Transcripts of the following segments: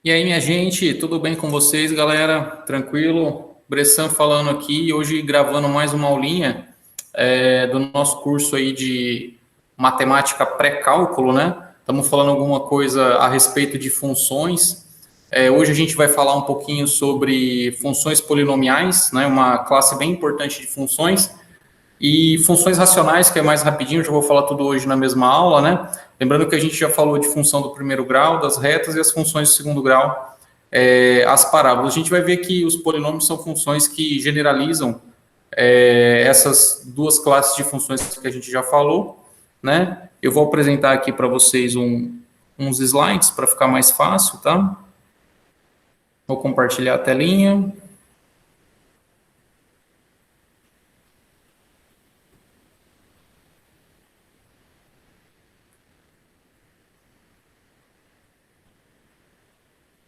E aí, minha gente, tudo bem com vocês, galera? Tranquilo? Bressan falando aqui, hoje gravando mais uma aulinha do nosso curso aí de matemática pré-cálculo, né? Estamos falando alguma coisa a respeito de funções. Hoje a gente vai falar um pouquinho sobre funções polinomiais, né? Uma classe bem importante de funções. E funções racionais, que é mais rapidinho, já vou falar tudo hoje na mesma aula, né? Lembrando que a gente já falou de função do primeiro grau, das retas e as funções do segundo grau, as parábolas. A gente vai ver que os polinômios são funções que generalizam essas duas classes de funções que a gente já falou, né? Eu vou apresentar aqui para vocês uns slides para ficar mais fácil, tá? Vou compartilhar a telinha.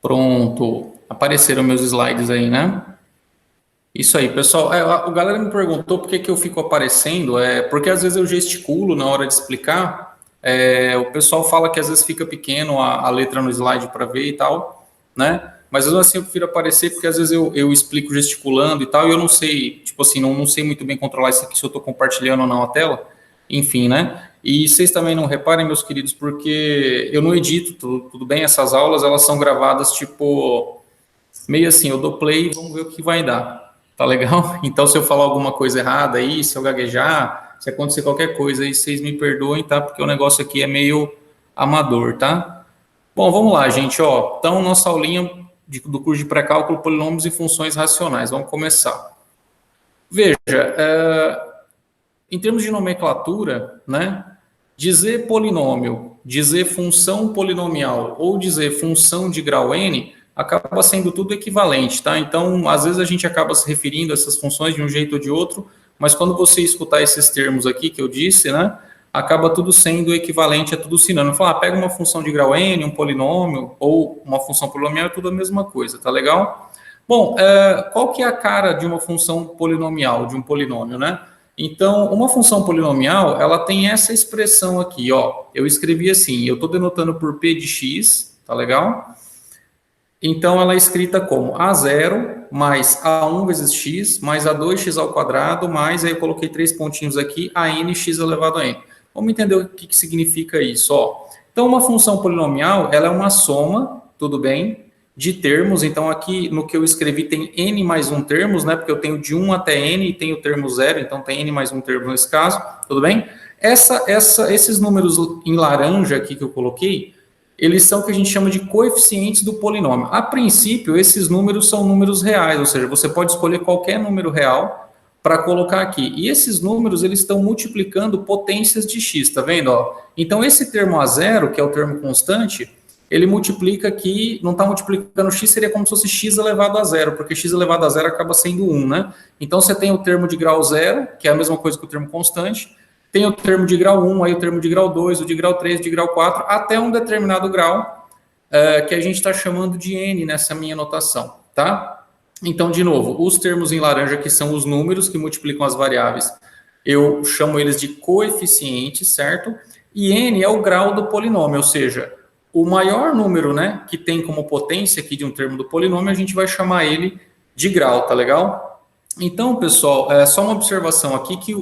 Pronto, apareceram meus slides aí, né? Isso aí, pessoal. A galera me perguntou por que que eu fico aparecendo. Porque às vezes eu gesticulo na hora de explicar. O pessoal fala que às vezes fica pequeno a letra no slide para ver e tal, né? Mas mesmo assim eu prefiro aparecer porque às vezes eu explico gesticulando e tal, e eu não sei, tipo assim, não sei muito bem controlar isso aqui se eu estou compartilhando ou não a tela. Enfim, né? E vocês também não reparem, meus queridos, porque eu não edito, tudo bem? Essas aulas, elas são gravadas, tipo, meio assim, eu dou play e vamos ver o que vai dar. Tá legal? Então, se eu falar alguma coisa errada aí, se eu gaguejar, se acontecer qualquer coisa aí, vocês me perdoem, tá? Porque o negócio aqui é meio amador, tá? Bom, vamos lá, gente, ó. Então, nossa aulinha do curso de pré-cálculo, polinômios e funções racionais. Vamos começar. Veja, em termos de nomenclatura, né? Dizer polinômio, dizer função polinomial ou dizer função de grau n acaba sendo tudo equivalente, tá? Então, às vezes a gente acaba se referindo a essas funções de um jeito ou de outro, mas quando você escutar esses termos aqui que eu disse, né, acaba tudo sendo equivalente, é tudo sinônimo. Falar, pega uma função de grau n, um polinômio ou uma função polinomial, é tudo a mesma coisa, tá legal? Bom, qual que é a cara de uma função polinomial, de um polinômio, né? Então, uma função polinomial, ela tem essa expressão aqui, ó. Eu escrevi assim, eu estou denotando por p de x, tá legal? Então, ela é escrita como A0 mais A1 vezes x, mais A2x ao quadrado, mais, aí eu coloquei 3 pontinhos aqui, ANx elevado a n. Vamos entender o que significa isso, ó. Então, uma função polinomial, ela é uma soma, tudo bem, de termos. Então, aqui no que eu escrevi tem n mais um termos, né? Porque eu tenho de 1 até n e tenho o termo 0, então tem n mais um termo nesse caso, tudo bem? Esses números em laranja aqui que eu coloquei, eles são o que a gente chama de coeficientes do polinômio. A princípio, esses números são números reais, ou seja, você pode escolher qualquer número real para colocar aqui. E esses números, eles estão multiplicando potências de x, tá vendo? Ó? Então, esse termo A0, que é o termo constante, ele multiplica aqui, não está multiplicando x, seria como se fosse x elevado a zero, porque x elevado a zero acaba sendo 1, né? Então, você tem o termo de grau zero, que é a mesma coisa que o termo constante, tem o termo de grau 1, aí o termo de grau 2, o de grau 3, o de grau 4, até um determinado grau, que a gente está chamando de n nessa minha notação, tá? Então, de novo, os termos em laranja, que são os números que multiplicam as variáveis, eu chamo eles de coeficientes, certo? E n é o grau do polinômio, ou seja, o maior número, né, que tem como potência aqui de um termo do polinômio, a gente vai chamar ele de grau, tá legal? Então, pessoal, só uma observação aqui que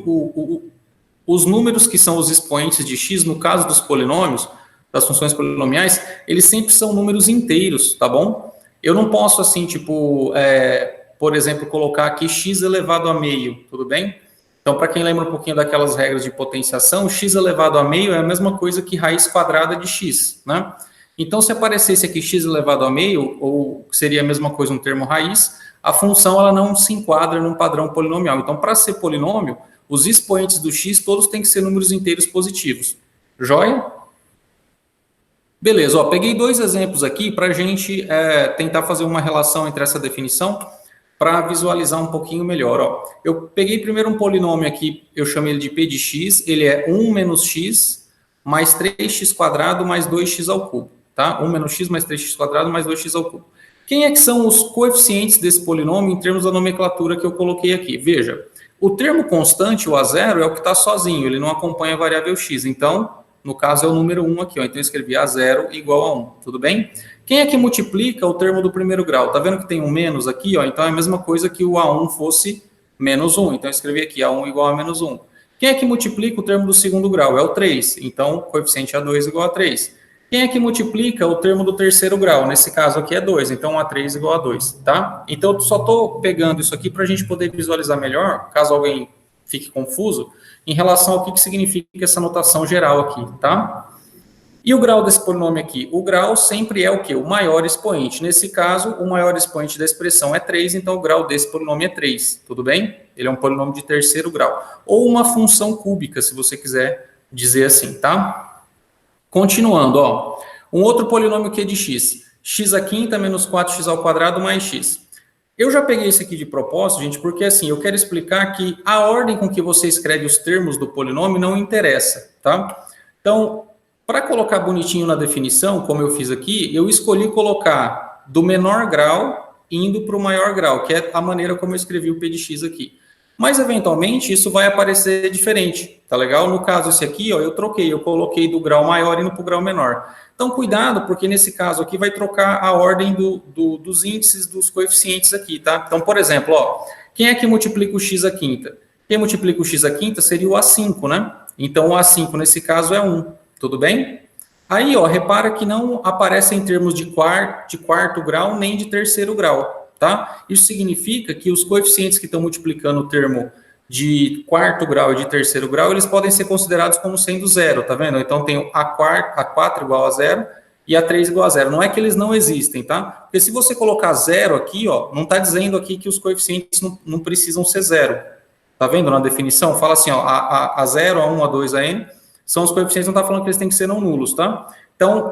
os números que são os expoentes de x, no caso dos polinômios, das funções polinomiais, eles sempre são números inteiros, tá bom? Eu não posso, assim, tipo, por exemplo, colocar aqui x elevado a meio, tudo bem? Então, para quem lembra um pouquinho daquelas regras de potenciação, x elevado a meio é a mesma coisa que raiz quadrada de x, né? Então, se aparecesse aqui x elevado a meio, ou seria a mesma coisa um termo raiz, a função ela não se enquadra num padrão polinomial. Então, para ser polinômio, os expoentes do x todos têm que ser números inteiros positivos. Joia? Beleza, ó, peguei dois exemplos aqui para a gente tentar fazer uma relação entre essa definição para visualizar um pouquinho melhor. Ó. Eu peguei primeiro um polinômio aqui, eu chamo ele de p de x, ele é 1 menos x mais 3x quadrado mais 2x ao cubo. Tá? 1 menos x mais 3x quadrado mais 2x ao cubo. Quem é que são os coeficientes desse polinômio em termos da nomenclatura que eu coloquei aqui? Veja, o termo constante, o A0, é o que está sozinho, ele não acompanha a variável x. Então, No caso é o número 1 aqui, ó. Então eu escrevi A0 igual a 1, tudo bem? Quem é que multiplica o termo do primeiro grau? Tá vendo que tem um menos aqui, ó? Então é a mesma coisa que o A1 fosse menos 1. Então eu escrevi aqui A1 igual a menos 1. Quem é que multiplica o termo do segundo grau? É o 3. Então, coeficiente A2 igual a 3. Quem é que multiplica o termo do terceiro grau? Nesse caso aqui é 2, então A3 igual a 2, tá? Então, eu só estou pegando isso aqui para a gente poder visualizar melhor, caso alguém fique confuso, em relação ao que significa essa notação geral aqui, tá? E o grau desse polinômio aqui? O grau sempre é o quê? O maior expoente. Nesse caso, o maior expoente da expressão é 3, então o grau desse polinômio é 3, tudo bem? Ele é um polinômio de terceiro grau. Ou uma função cúbica, se você quiser dizer assim, tá? Continuando, ó. Um outro polinômio que é de x. X à quinta menos 4x ao quadrado mais x. Eu já peguei esse aqui de propósito, gente, porque assim, eu quero explicar que a ordem com que você escreve os termos do polinômio não interessa, tá? Então, para colocar bonitinho na definição, como eu fiz aqui, eu escolhi colocar do menor grau indo para o maior grau, que é a maneira como eu escrevi o P de x aqui. Mas, eventualmente, isso vai aparecer diferente, tá legal? No caso, esse aqui, ó, eu troquei, eu coloquei do grau maior indo para o grau menor. Então, cuidado, porque nesse caso aqui vai trocar a ordem dos índices dos coeficientes aqui, tá? Então, por exemplo, ó, quem é que multiplica o x à quinta? Quem multiplica o x à quinta seria o A5, né? Então, o A5, nesse caso, é 1, tudo bem? Aí, ó, repara que não aparece em termos de quarto grau nem de terceiro grau. Tá? Isso significa que os coeficientes que estão multiplicando o termo de quarto grau e de terceiro grau, eles podem ser considerados como sendo zero, tá vendo? Então, tem A4 igual a zero e A3 igual a zero. Não é que eles não existem, tá? Porque se você colocar zero aqui, ó, não está dizendo aqui que os coeficientes não precisam ser zero. Tá vendo na definição? Fala assim, ó, A0, A1, A2, AN, são os coeficientes, não está falando que eles têm que ser não nulos, tá? Então,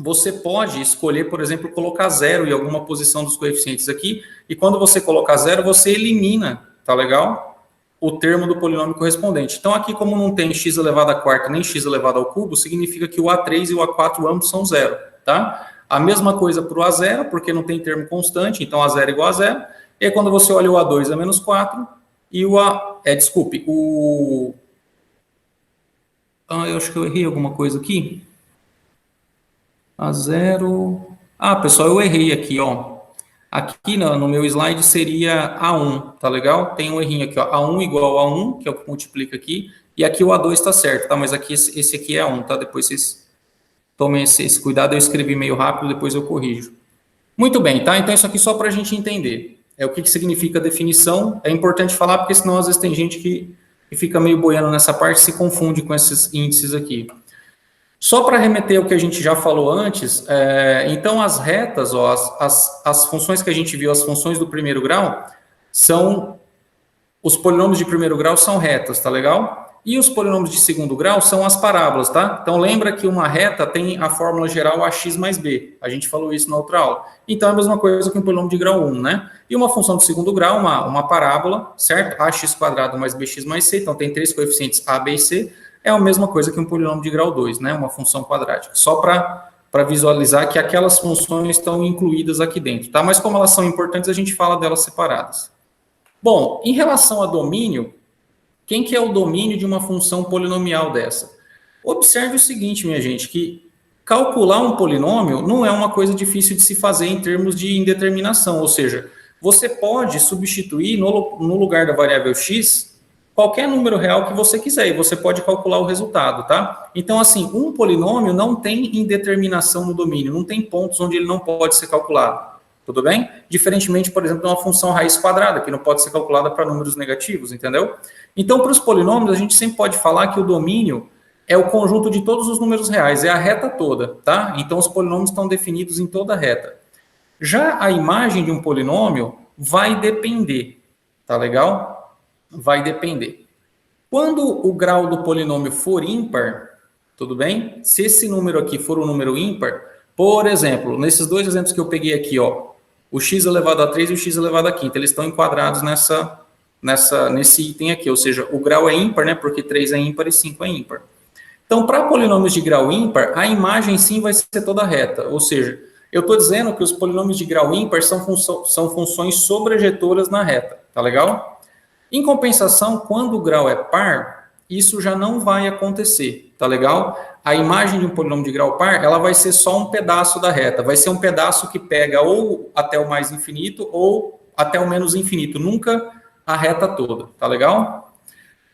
você pode escolher, por exemplo, colocar zero em alguma posição dos coeficientes aqui, e quando você colocar zero, você elimina, tá legal? O termo do polinômio correspondente. Então, aqui, como não tem x elevado à quarta nem x elevado ao cubo, significa que o A3 e o A4 ambos são zero, tá? A mesma coisa para o A0, porque não tem termo constante, então A0 igual a zero. E aí, quando você olha o A2 é menos 4, e o eu acho que eu errei alguma coisa aqui. A0... pessoal, eu errei aqui, ó. Aqui no meu slide seria A1, tá legal? Tem um errinho aqui, ó. A1 igual a 1, que é o que multiplica aqui. E aqui o A2 tá certo, tá? Mas aqui esse aqui é A1, tá? Depois vocês tomem esse cuidado. Eu escrevi meio rápido, depois eu corrijo. Muito bem, tá? Então isso aqui só para a gente entender. É o que significa a definição. É importante falar, porque senão às vezes tem gente que fica meio boiando nessa parte, se confunde com esses índices aqui. Só para remeter ao que a gente já falou antes, então as retas, ó, as funções que a gente viu, as funções do primeiro grau, os polinômios de primeiro grau são retas, tá legal? E os polinômios de segundo grau são as parábolas, tá? Então lembra que uma reta tem a fórmula geral ax mais b, a gente falou isso na outra aula. Então é a mesma coisa que um polinômio de grau 1, né? E uma função de segundo grau, uma parábola, certo? Ax quadrado mais bx mais c, então tem três coeficientes a, b e c, é a mesma coisa que um polinômio de grau 2, né? Uma função quadrática. Só para visualizar que aquelas funções estão incluídas aqui dentro, tá? Mas como elas são importantes, a gente fala delas separadas. Bom, em relação a domínio, quem que é o domínio de uma função polinomial dessa? Observe o seguinte, minha gente, que calcular um polinômio não é uma coisa difícil de se fazer em termos de indeterminação, ou seja, você pode substituir no lugar da variável x qualquer número real que você quiser, e você pode calcular o resultado, tá? Então, assim, um polinômio não tem indeterminação no domínio, não tem pontos onde ele não pode ser calculado, tudo bem? Diferentemente, por exemplo, de uma função raiz quadrada, que não pode ser calculada para números negativos, entendeu? Então, para os polinômios, a gente sempre pode falar que o domínio é o conjunto de todos os números reais, é a reta toda, tá? Então, os polinômios estão definidos em toda a reta. Já a imagem de um polinômio vai depender, tá legal? Vai depender. Quando o grau do polinômio for ímpar, tudo bem? Se esse número aqui for um número ímpar, por exemplo, nesses dois exemplos que eu peguei aqui, ó, o x elevado a 3 e o x elevado a quinta, eles estão enquadrados nesse item aqui, ou seja, o grau é ímpar, né? Porque 3 é ímpar e 5 é ímpar. Então, para polinômios de grau ímpar, a imagem sim vai ser toda reta, ou seja, eu estou dizendo que os polinômios de grau ímpar são funções sobrejetoras na reta, tá legal? Em compensação, quando o grau é par, isso já não vai acontecer, tá legal? A imagem de um polinômio de grau par, ela vai ser só um pedaço da reta, vai ser um pedaço que pega ou até o mais infinito ou até o menos infinito, nunca a reta toda, tá legal?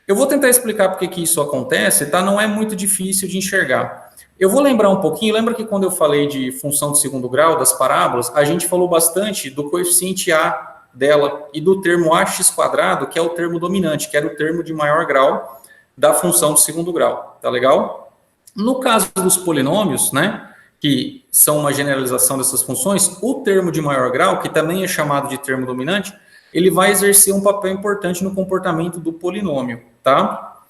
Eu vou tentar explicar por que isso acontece, tá? Não é muito difícil de enxergar. Eu vou lembrar um pouquinho, lembra que quando eu falei de função de segundo grau, das parábolas, a gente falou bastante do coeficiente A dela e do termo ax², que é o termo dominante, que era o termo de maior grau da função de segundo grau, tá legal? No caso dos polinômios, né, que são uma generalização dessas funções, o termo de maior grau, que também é chamado de termo dominante, ele vai exercer um papel importante no comportamento do polinômio, tá?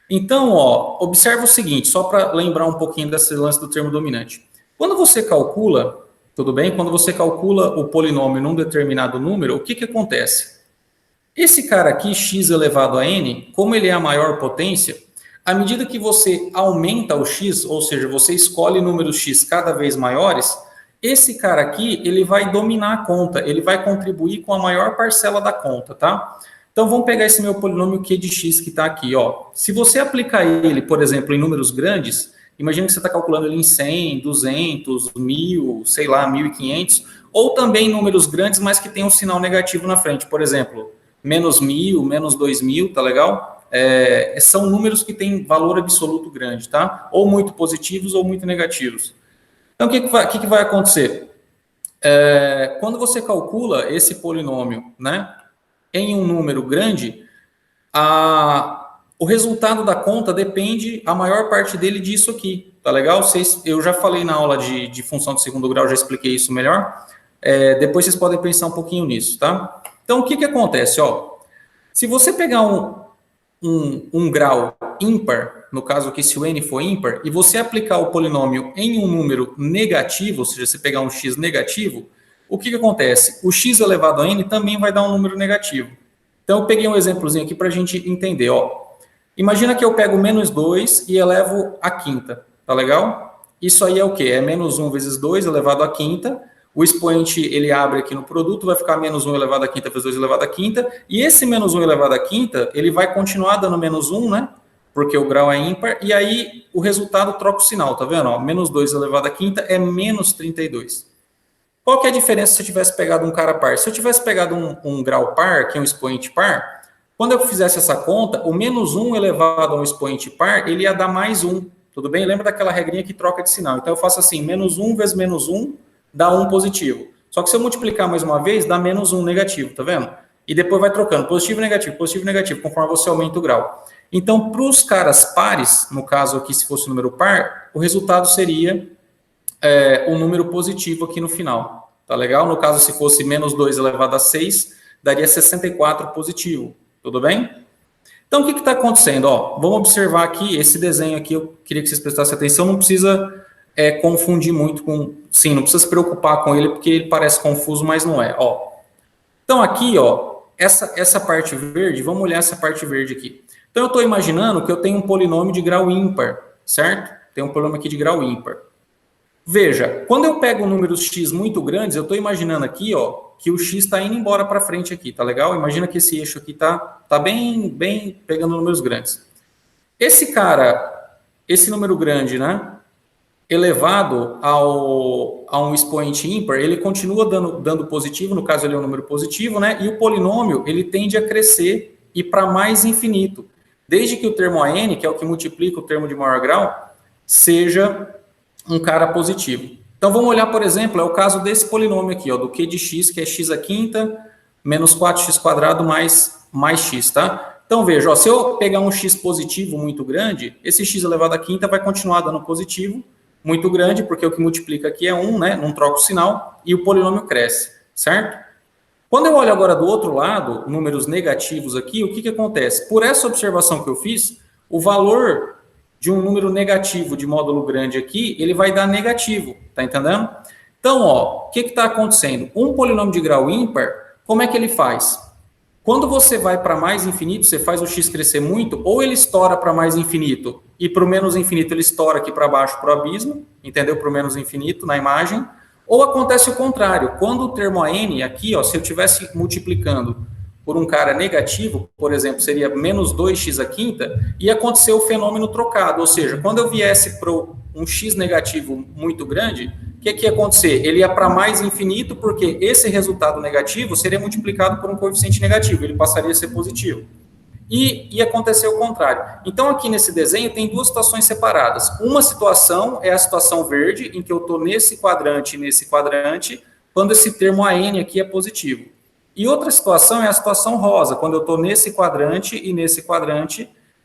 Então, ó, observa o seguinte, só para lembrar um pouquinho desse lance do termo dominante. Quando você calcula, tudo bem? Quando você calcula o polinômio num determinado número, o que que acontece? Esse cara aqui, x elevado a n, como ele é a maior potência, à medida que você aumenta o x, ou seja, você escolhe números x cada vez maiores, esse cara aqui, ele vai dominar a conta, ele vai contribuir com a maior parcela da conta, tá? Então, vamos pegar esse meu polinômio q de x que está aqui, ó. Se você aplicar ele, por exemplo, em números grandes, imagina que você está calculando ele em 100, 200, 1000, sei lá, 1500, ou também em números grandes, mas que tem um sinal negativo na frente, por exemplo, menos 1000, menos 2000, tá legal? São números que têm valor absoluto grande, tá? Ou muito positivos ou muito negativos. Então, o que vai acontecer? Quando você calcula esse polinômio, né, em um número grande, o resultado da conta depende, a maior parte dele, disso aqui, tá legal? Eu já falei na aula de função de segundo grau, já expliquei isso melhor. Depois vocês podem pensar um pouquinho nisso, tá? Então, o que acontece, ó? Se você pegar um grau ímpar, no caso aqui, se o n for ímpar, e você aplicar o polinômio em um número negativo, ou seja, você pegar um x negativo, o que acontece? O x elevado a n também vai dar um número negativo. Então, eu peguei um exemplozinho aqui para a gente entender, ó. Imagina que eu pego menos 2 e elevo a quinta, tá legal? Isso aí é o quê? É menos 1 vezes 2 elevado à quinta. O expoente, ele abre aqui no produto, vai ficar menos 1 elevado à quinta vezes 2 elevado à quinta, e esse menos 1 elevado à quinta, ele vai continuar dando menos 1, né? Porque o grau é ímpar, e aí o resultado troca o sinal, tá vendo? Ó, menos 2 elevado à quinta é menos 32. Qual que é a diferença se eu tivesse pegado um cara par? Se eu tivesse pegado um grau par, que é um expoente par, quando eu fizesse essa conta, o menos 1 elevado a um expoente par, ele ia dar mais 1, tudo bem? Lembra daquela regrinha que troca de sinal. Então eu faço assim, menos 1 vezes menos 1, dá 1 positivo. Só que se eu multiplicar mais uma vez, dá menos 1 negativo, tá vendo? E depois vai trocando positivo e negativo, conforme você aumenta o grau. Então, para os caras pares, no caso aqui, se fosse o número par, o resultado seria um número positivo aqui no final. Tá legal? No caso, se fosse menos 2 elevado a 6, daria 64 positivo. Tudo bem? Então, o que está acontecendo? Ó, vamos observar aqui, esse desenho aqui, eu queria que vocês prestassem atenção, não precisa confundir muito com... Sim, não precisa se preocupar com ele, porque ele parece confuso, mas não é. Ó. Então, aqui, ó, essa parte verde, vamos olhar essa parte verde aqui. Então, eu estou imaginando que eu tenho um polinômio de grau ímpar, certo? Tem um polinômio aqui de grau ímpar. Veja, quando eu pego números x muito grandes, eu estou imaginando aqui, ó, que o x está indo embora para frente aqui, tá legal? Imagina que esse eixo aqui tá bem pegando números grandes. Esse cara, esse número grande, né, elevado a um expoente ímpar, ele continua dando positivo, no caso ele é um número positivo, né, e o polinômio, ele tende a crescer e para mais infinito, desde que o termo AN, que é o que multiplica o termo de maior grau, seja um cara positivo. Então, vamos olhar, por exemplo, é o caso desse polinômio aqui, ó, do q de x, que é x à quinta, menos 4x² mais x, tá? Então, veja, ó, se eu pegar um x positivo muito grande, esse x elevado à quinta vai continuar dando positivo muito grande, porque o que multiplica aqui é 1, né? Não troca o sinal, e o polinômio cresce, certo? Quando eu olho agora do outro lado, números negativos aqui, o que acontece? Por essa observação que eu fiz, o valor de um número negativo de módulo grande aqui, ele vai dar negativo, tá entendendo? Então, ó, o que está acontecendo? Um polinômio de grau ímpar, como é que ele faz? Quando você vai para mais infinito, você faz o x crescer muito, ou ele estoura para mais infinito, e para o menos infinito ele estoura aqui para baixo, para o abismo, entendeu? Para o menos infinito na imagem, ou acontece o contrário, quando o termo AN aqui, ó, se eu estivesse multiplicando por um cara negativo, por exemplo, seria menos 2x à quinta, e acontecer o fenômeno trocado, ou seja, quando eu viesse para um x negativo muito grande, o que ia acontecer? Ele ia para mais infinito, porque esse resultado negativo seria multiplicado por um coeficiente negativo, ele passaria a ser positivo. E ia acontecer o contrário. Então, aqui nesse desenho, tem duas situações separadas. Uma situação é a situação verde, em que eu estou nesse quadrante e nesse quadrante, quando esse termo AN aqui é positivo. E outra situação é a situação rosa, quando eu estou nesse quadrante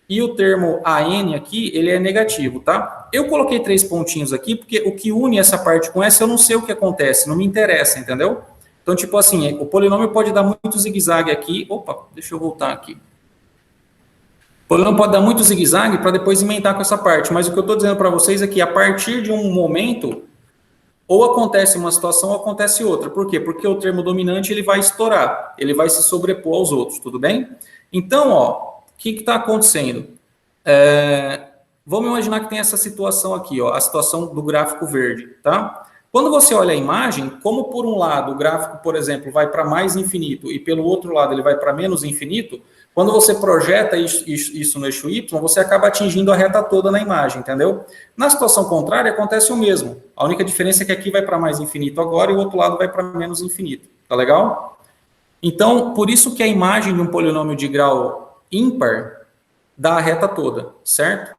e o termo AN aqui, ele é negativo, tá? Eu coloquei 3 pontinhos aqui, porque o que une essa parte com essa, eu não sei o que acontece, não me interessa, entendeu? Então, tipo assim, o polinômio pode dar muito zigue-zague aqui. Opa, deixa eu voltar aqui. O polinômio pode dar muito zigue-zague para depois emendar com essa parte, mas o que eu estou dizendo para vocês é que a partir de um momento, ou acontece uma situação ou acontece outra. Por quê? Porque o termo dominante ele vai estourar, ele vai se sobrepor aos outros, tudo bem? Então, ó, o que está acontecendo? Vamos imaginar que tem essa situação aqui, ó, a situação do gráfico verde, tá? Quando você olha a imagem, como por um lado o gráfico, por exemplo, vai para mais infinito e pelo outro lado ele vai para menos infinito, quando você projeta isso no eixo Y, você acaba atingindo a reta toda na imagem, entendeu? Na situação contrária, acontece o mesmo. A única diferença é que aqui vai para mais infinito agora e o outro lado vai para menos infinito. Tá legal? Então, por isso que a imagem de um polinômio de grau ímpar dá a reta toda, certo?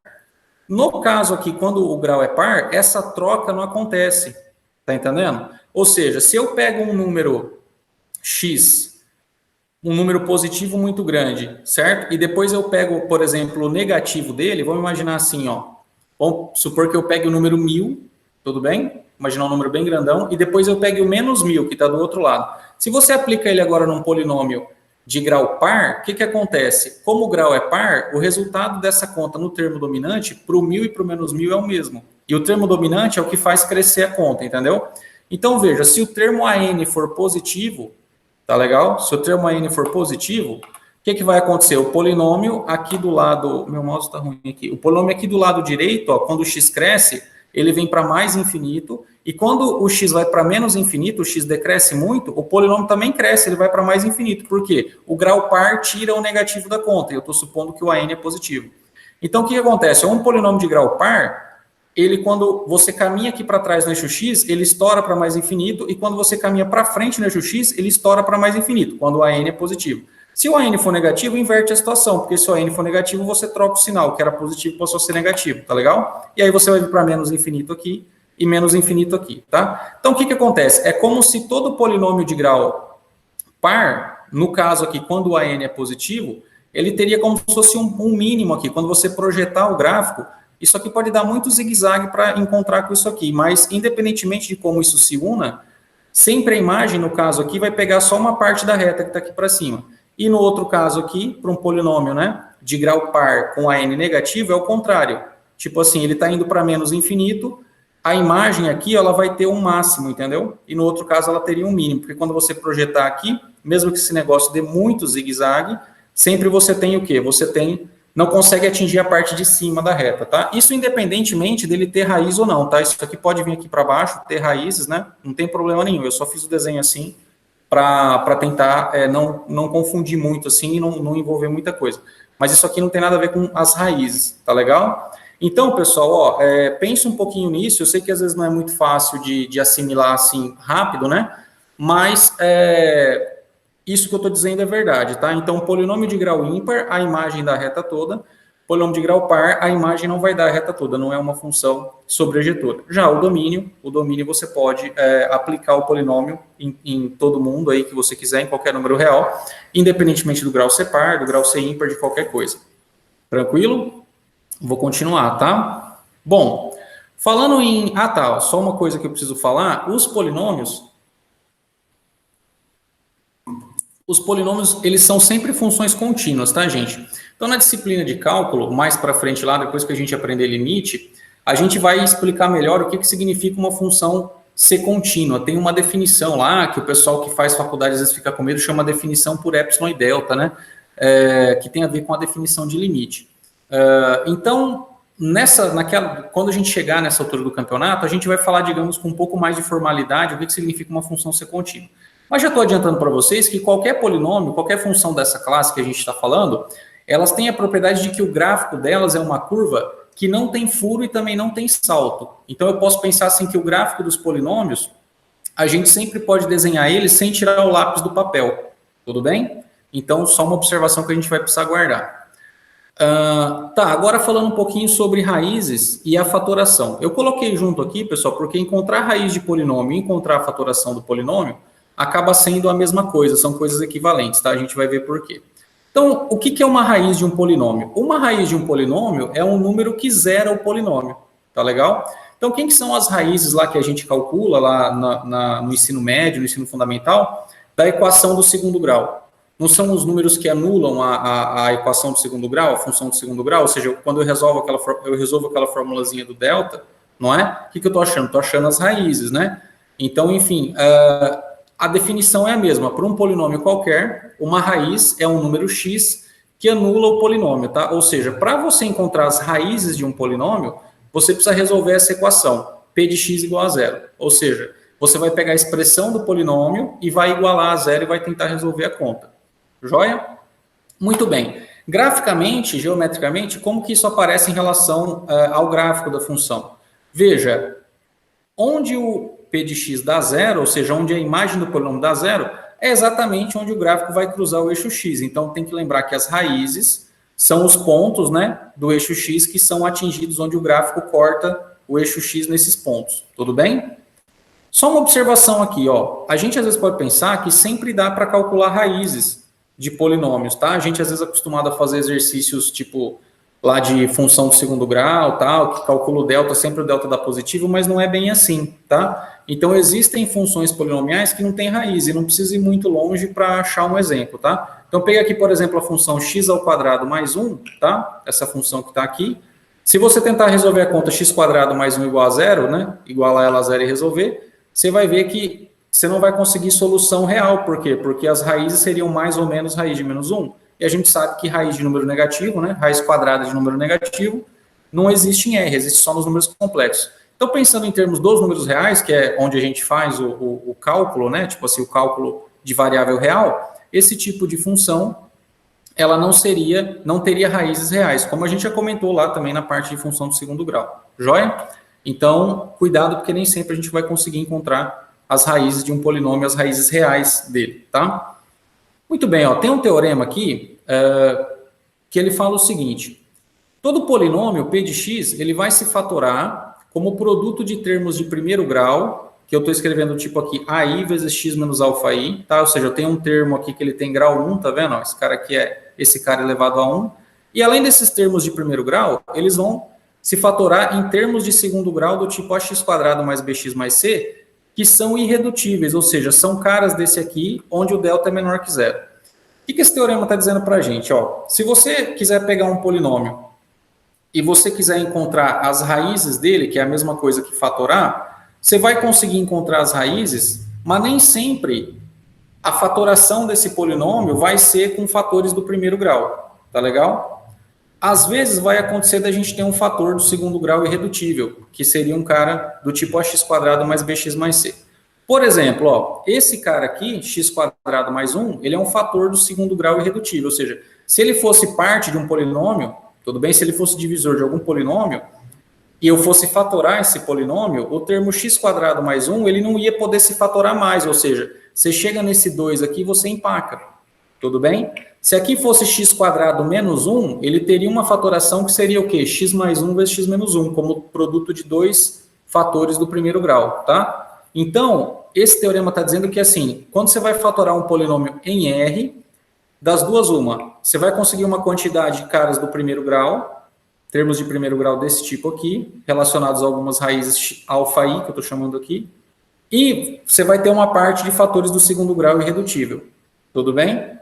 No caso aqui, quando o grau é par, essa troca não acontece. Tá entendendo? Ou seja, se eu pego um número x, um número positivo muito grande, certo? E depois eu pego, por exemplo, o negativo dele, vamos imaginar assim, ó. Vamos supor que eu pegue o número 1000, tudo bem? Imaginar um número bem grandão, e depois eu pegue o menos 1000, que está do outro lado. Se você aplica ele agora num polinômio de grau par, o que acontece? Como o grau é par, o resultado dessa conta no termo dominante, para o 1000 e para o menos 1000 é o mesmo. E o termo dominante é o que faz crescer a conta, entendeu? Então, veja, se o termo AN for positivo, tá legal? Se o termo AN for positivo, o que vai acontecer? O polinômio aqui do lado... Meu mouse está ruim aqui. O polinômio aqui do lado direito, ó, quando o x cresce, ele vem para mais infinito, e quando o x vai para menos infinito, o x decresce muito, o polinômio também cresce, ele vai para mais infinito. Por quê? O grau par tira o negativo da conta, e eu estou supondo que o AN é positivo. Então, o que acontece? Um polinômio de grau par, ele, quando você caminha aqui para trás no eixo x, ele estoura para mais infinito, e quando você caminha para frente no eixo x, ele estoura para mais infinito, quando o AN é positivo. Se o AN for negativo, inverte a situação, porque se o AN for negativo, você troca o sinal, que era positivo passou a ser negativo, tá legal? E aí você vai vir para menos infinito aqui e menos infinito aqui, tá? Então, o que acontece? É como se todo polinômio de grau par, no caso aqui, quando o AN é positivo, ele teria como se fosse um mínimo aqui. Quando você projetar o gráfico, isso aqui pode dar muito zigue-zague para encontrar com isso aqui, mas independentemente de como isso se una, sempre a imagem, no caso aqui, vai pegar só uma parte da reta que está aqui para cima. E no outro caso aqui, para um polinômio, né, de grau par com AN negativo, é o contrário. Tipo assim, ele está indo para menos infinito, a imagem aqui, ela vai ter um máximo, entendeu? E no outro caso, ela teria um mínimo, porque quando você projetar aqui, mesmo que esse negócio dê muito zigue-zague, sempre você tem o quê? Você não consegue atingir a parte de cima da reta, tá? Isso independentemente dele ter raiz ou não, tá? Isso aqui pode vir aqui para baixo, ter raízes, né? Não tem problema nenhum, eu só fiz o desenho assim, para tentar não confundir muito assim e não envolver muita coisa. Mas isso aqui não tem nada a ver com as raízes, tá legal? Então, pessoal, ó, pensa um pouquinho nisso. Eu sei que às vezes não é muito fácil de assimilar assim rápido, né? Mas isso que eu estou dizendo é verdade, tá? Então, polinômio de grau ímpar, a imagem dá a reta toda. Polinômio de grau par, a imagem não vai dar a reta toda, não é uma função sobrejetora. Já o domínio você pode aplicar o polinômio em todo mundo aí que você quiser, em qualquer número real, independentemente do grau ser par, do grau ser ímpar, de qualquer coisa. Tranquilo? Vou continuar, tá? Bom, falando em... Ah, tá, só uma coisa que eu preciso falar. Os polinômios, eles são sempre funções contínuas, tá, gente? Então, na disciplina de cálculo, mais para frente lá, depois que a gente aprender limite, a gente vai explicar melhor o que significa uma função ser contínua. Tem uma definição lá, que o pessoal que faz faculdade às vezes fica com medo, chama definição por epsilon e delta, né? Que tem a ver com a definição de limite. Então, quando a gente chegar nessa altura do campeonato, a gente vai falar, digamos, com um pouco mais de formalidade, o que significa uma função ser contínua. Mas já estou adiantando para vocês que qualquer polinômio, qualquer função dessa classe que a gente está falando, elas têm a propriedade de que o gráfico delas é uma curva que não tem furo e também não tem salto. Então eu posso pensar assim que o gráfico dos polinômios, a gente sempre pode desenhar ele sem tirar o lápis do papel. Tudo bem? Então, só uma observação que a gente vai precisar guardar. Tá, agora falando um pouquinho sobre raízes e a fatoração. Eu coloquei junto aqui, pessoal, porque encontrar a raiz de polinômio e encontrar a fatoração do polinômio acaba sendo a mesma coisa, são coisas equivalentes, tá? A gente vai ver por quê. Então, o que é uma raiz de um polinômio? Uma raiz de um polinômio é um número que zera o polinômio, tá legal? Então, quem que são as raízes lá que a gente calcula lá no ensino médio, no ensino fundamental, da equação do segundo grau? Não são os números que anulam a equação do segundo grau, a função do segundo grau? Ou seja, quando eu resolvo aquela formulazinha do delta, não é? O que eu estou achando? Estou achando as raízes, né? Então, enfim, a definição é a mesma. Para um polinômio qualquer, uma raiz é um número x que anula o polinômio, tá? Ou seja, para você encontrar as raízes de um polinômio, você precisa resolver essa equação, p de x igual a zero. Ou seja, você vai pegar a expressão do polinômio e vai igualar a zero e vai tentar resolver a conta. Joia? Muito bem. Graficamente, geometricamente, como que isso aparece em relação ao gráfico da função? Veja, onde o p de x dá zero, ou seja, onde a imagem do polinômio dá zero, é exatamente onde o gráfico vai cruzar o eixo x. Então, tem que lembrar que as raízes são os pontos, né, do eixo x que são atingidos onde o gráfico corta o eixo x nesses pontos. Tudo bem? Só uma observação aqui, ó. A gente às vezes pode pensar que sempre dá para calcular raízes de polinômios, tá? A gente às vezes é acostumado a fazer exercícios tipo lá de função do segundo grau, tal, que calcula o delta, sempre o delta dá positivo, mas não é bem assim, tá? Então existem funções polinomiais que não têm raiz e não precisa ir muito longe para achar um exemplo, tá? Então pega aqui, por exemplo, a função x ao quadrado mais 1, tá? Essa função que está aqui. Se você tentar resolver a conta x quadrado mais 1 igual a zero, né? Igualar ela a zero e resolver, você vai ver que você não vai conseguir solução real. Por quê? Porque as raízes seriam mais ou menos raiz de menos 1. E a gente sabe que raiz de número negativo, né, raiz quadrada de número negativo, não existe em R, existe só nos números complexos. Então, pensando em termos dos números reais, que é onde a gente faz o cálculo, né, tipo assim, o cálculo de variável real, esse tipo de função, ela não teria raízes reais, como a gente já comentou lá também na parte de função do segundo grau. Joia? Então, cuidado, porque nem sempre a gente vai conseguir encontrar as raízes de um polinômio, as raízes reais dele, tá? Muito bem, ó, tem um teorema aqui que ele fala o seguinte: todo polinômio p de x ele vai se fatorar como produto de termos de primeiro grau, que eu estou escrevendo tipo aqui AI vezes x menos alfa i, tá? Ou seja, eu tenho um termo aqui que ele tem grau 1, tá vendo? Ó, esse cara aqui é esse cara elevado a 1. E além desses termos de primeiro grau, eles vão se fatorar em termos de segundo grau do tipo ax quadrado mais bx mais c, que são irredutíveis, ou seja, são caras desse aqui onde o delta é menor que zero. O que esse teorema está dizendo para a gente? Ó, se você quiser pegar um polinômio e você quiser encontrar as raízes dele, que é a mesma coisa que fatorar, você vai conseguir encontrar as raízes, mas nem sempre a fatoração desse polinômio vai ser com fatores do primeiro grau. Tá legal? Às vezes vai acontecer da gente ter um fator do segundo grau irredutível, que seria um cara do tipo ax quadrado mais bx mais c. Por exemplo, ó, esse cara aqui, x quadrado mais 1, ele é um fator do segundo grau irredutível, ou seja, se ele fosse parte de um polinômio, tudo bem, se ele fosse divisor de algum polinômio, e eu fosse fatorar esse polinômio, o termo x quadrado mais 1, ele não ia poder se fatorar mais, ou seja, você chega nesse 2 aqui e você empaca, tudo bem? Se aqui fosse x quadrado menos 1, ele teria uma fatoração que seria o quê? X mais 1 vezes x menos 1, como produto de dois fatores do primeiro grau, tá? Então, esse teorema está dizendo que, assim, quando você vai fatorar um polinômio em R, das duas uma, você vai conseguir uma quantidade de caras do primeiro grau, termos de primeiro grau desse tipo aqui, relacionados a algumas raízes alfa i, que eu estou chamando aqui, e você vai ter uma parte de fatores do segundo grau irredutível. Tudo bem?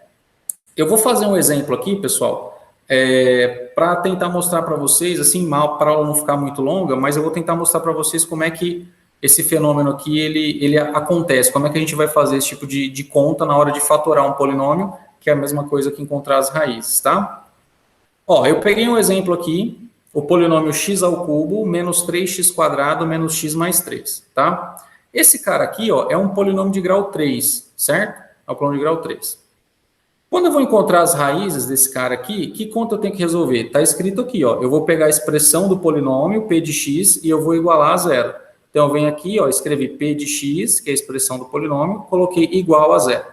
Eu vou fazer um exemplo aqui, pessoal, para tentar mostrar para vocês, assim, para a aula não ficar muito longa, mas eu vou tentar mostrar para vocês como é que esse fenômeno aqui, ele acontece, como é que a gente vai fazer esse tipo de conta na hora de fatorar um polinômio, que é a mesma coisa que encontrar as raízes, tá? Ó, eu peguei um exemplo aqui, o polinômio x ao cubo menos 3x quadrado menos x mais 3, tá? Esse cara aqui, ó, é um polinômio de grau 3, certo? É um polinômio de grau 3. Quando eu vou encontrar as raízes desse cara aqui, que conta eu tenho que resolver? Está escrito aqui, ó, eu vou pegar a expressão do polinômio, p de x, e eu vou igualar a zero. Então, eu venho aqui, ó, escrevi p de x, que é a expressão do polinômio, coloquei igual a zero.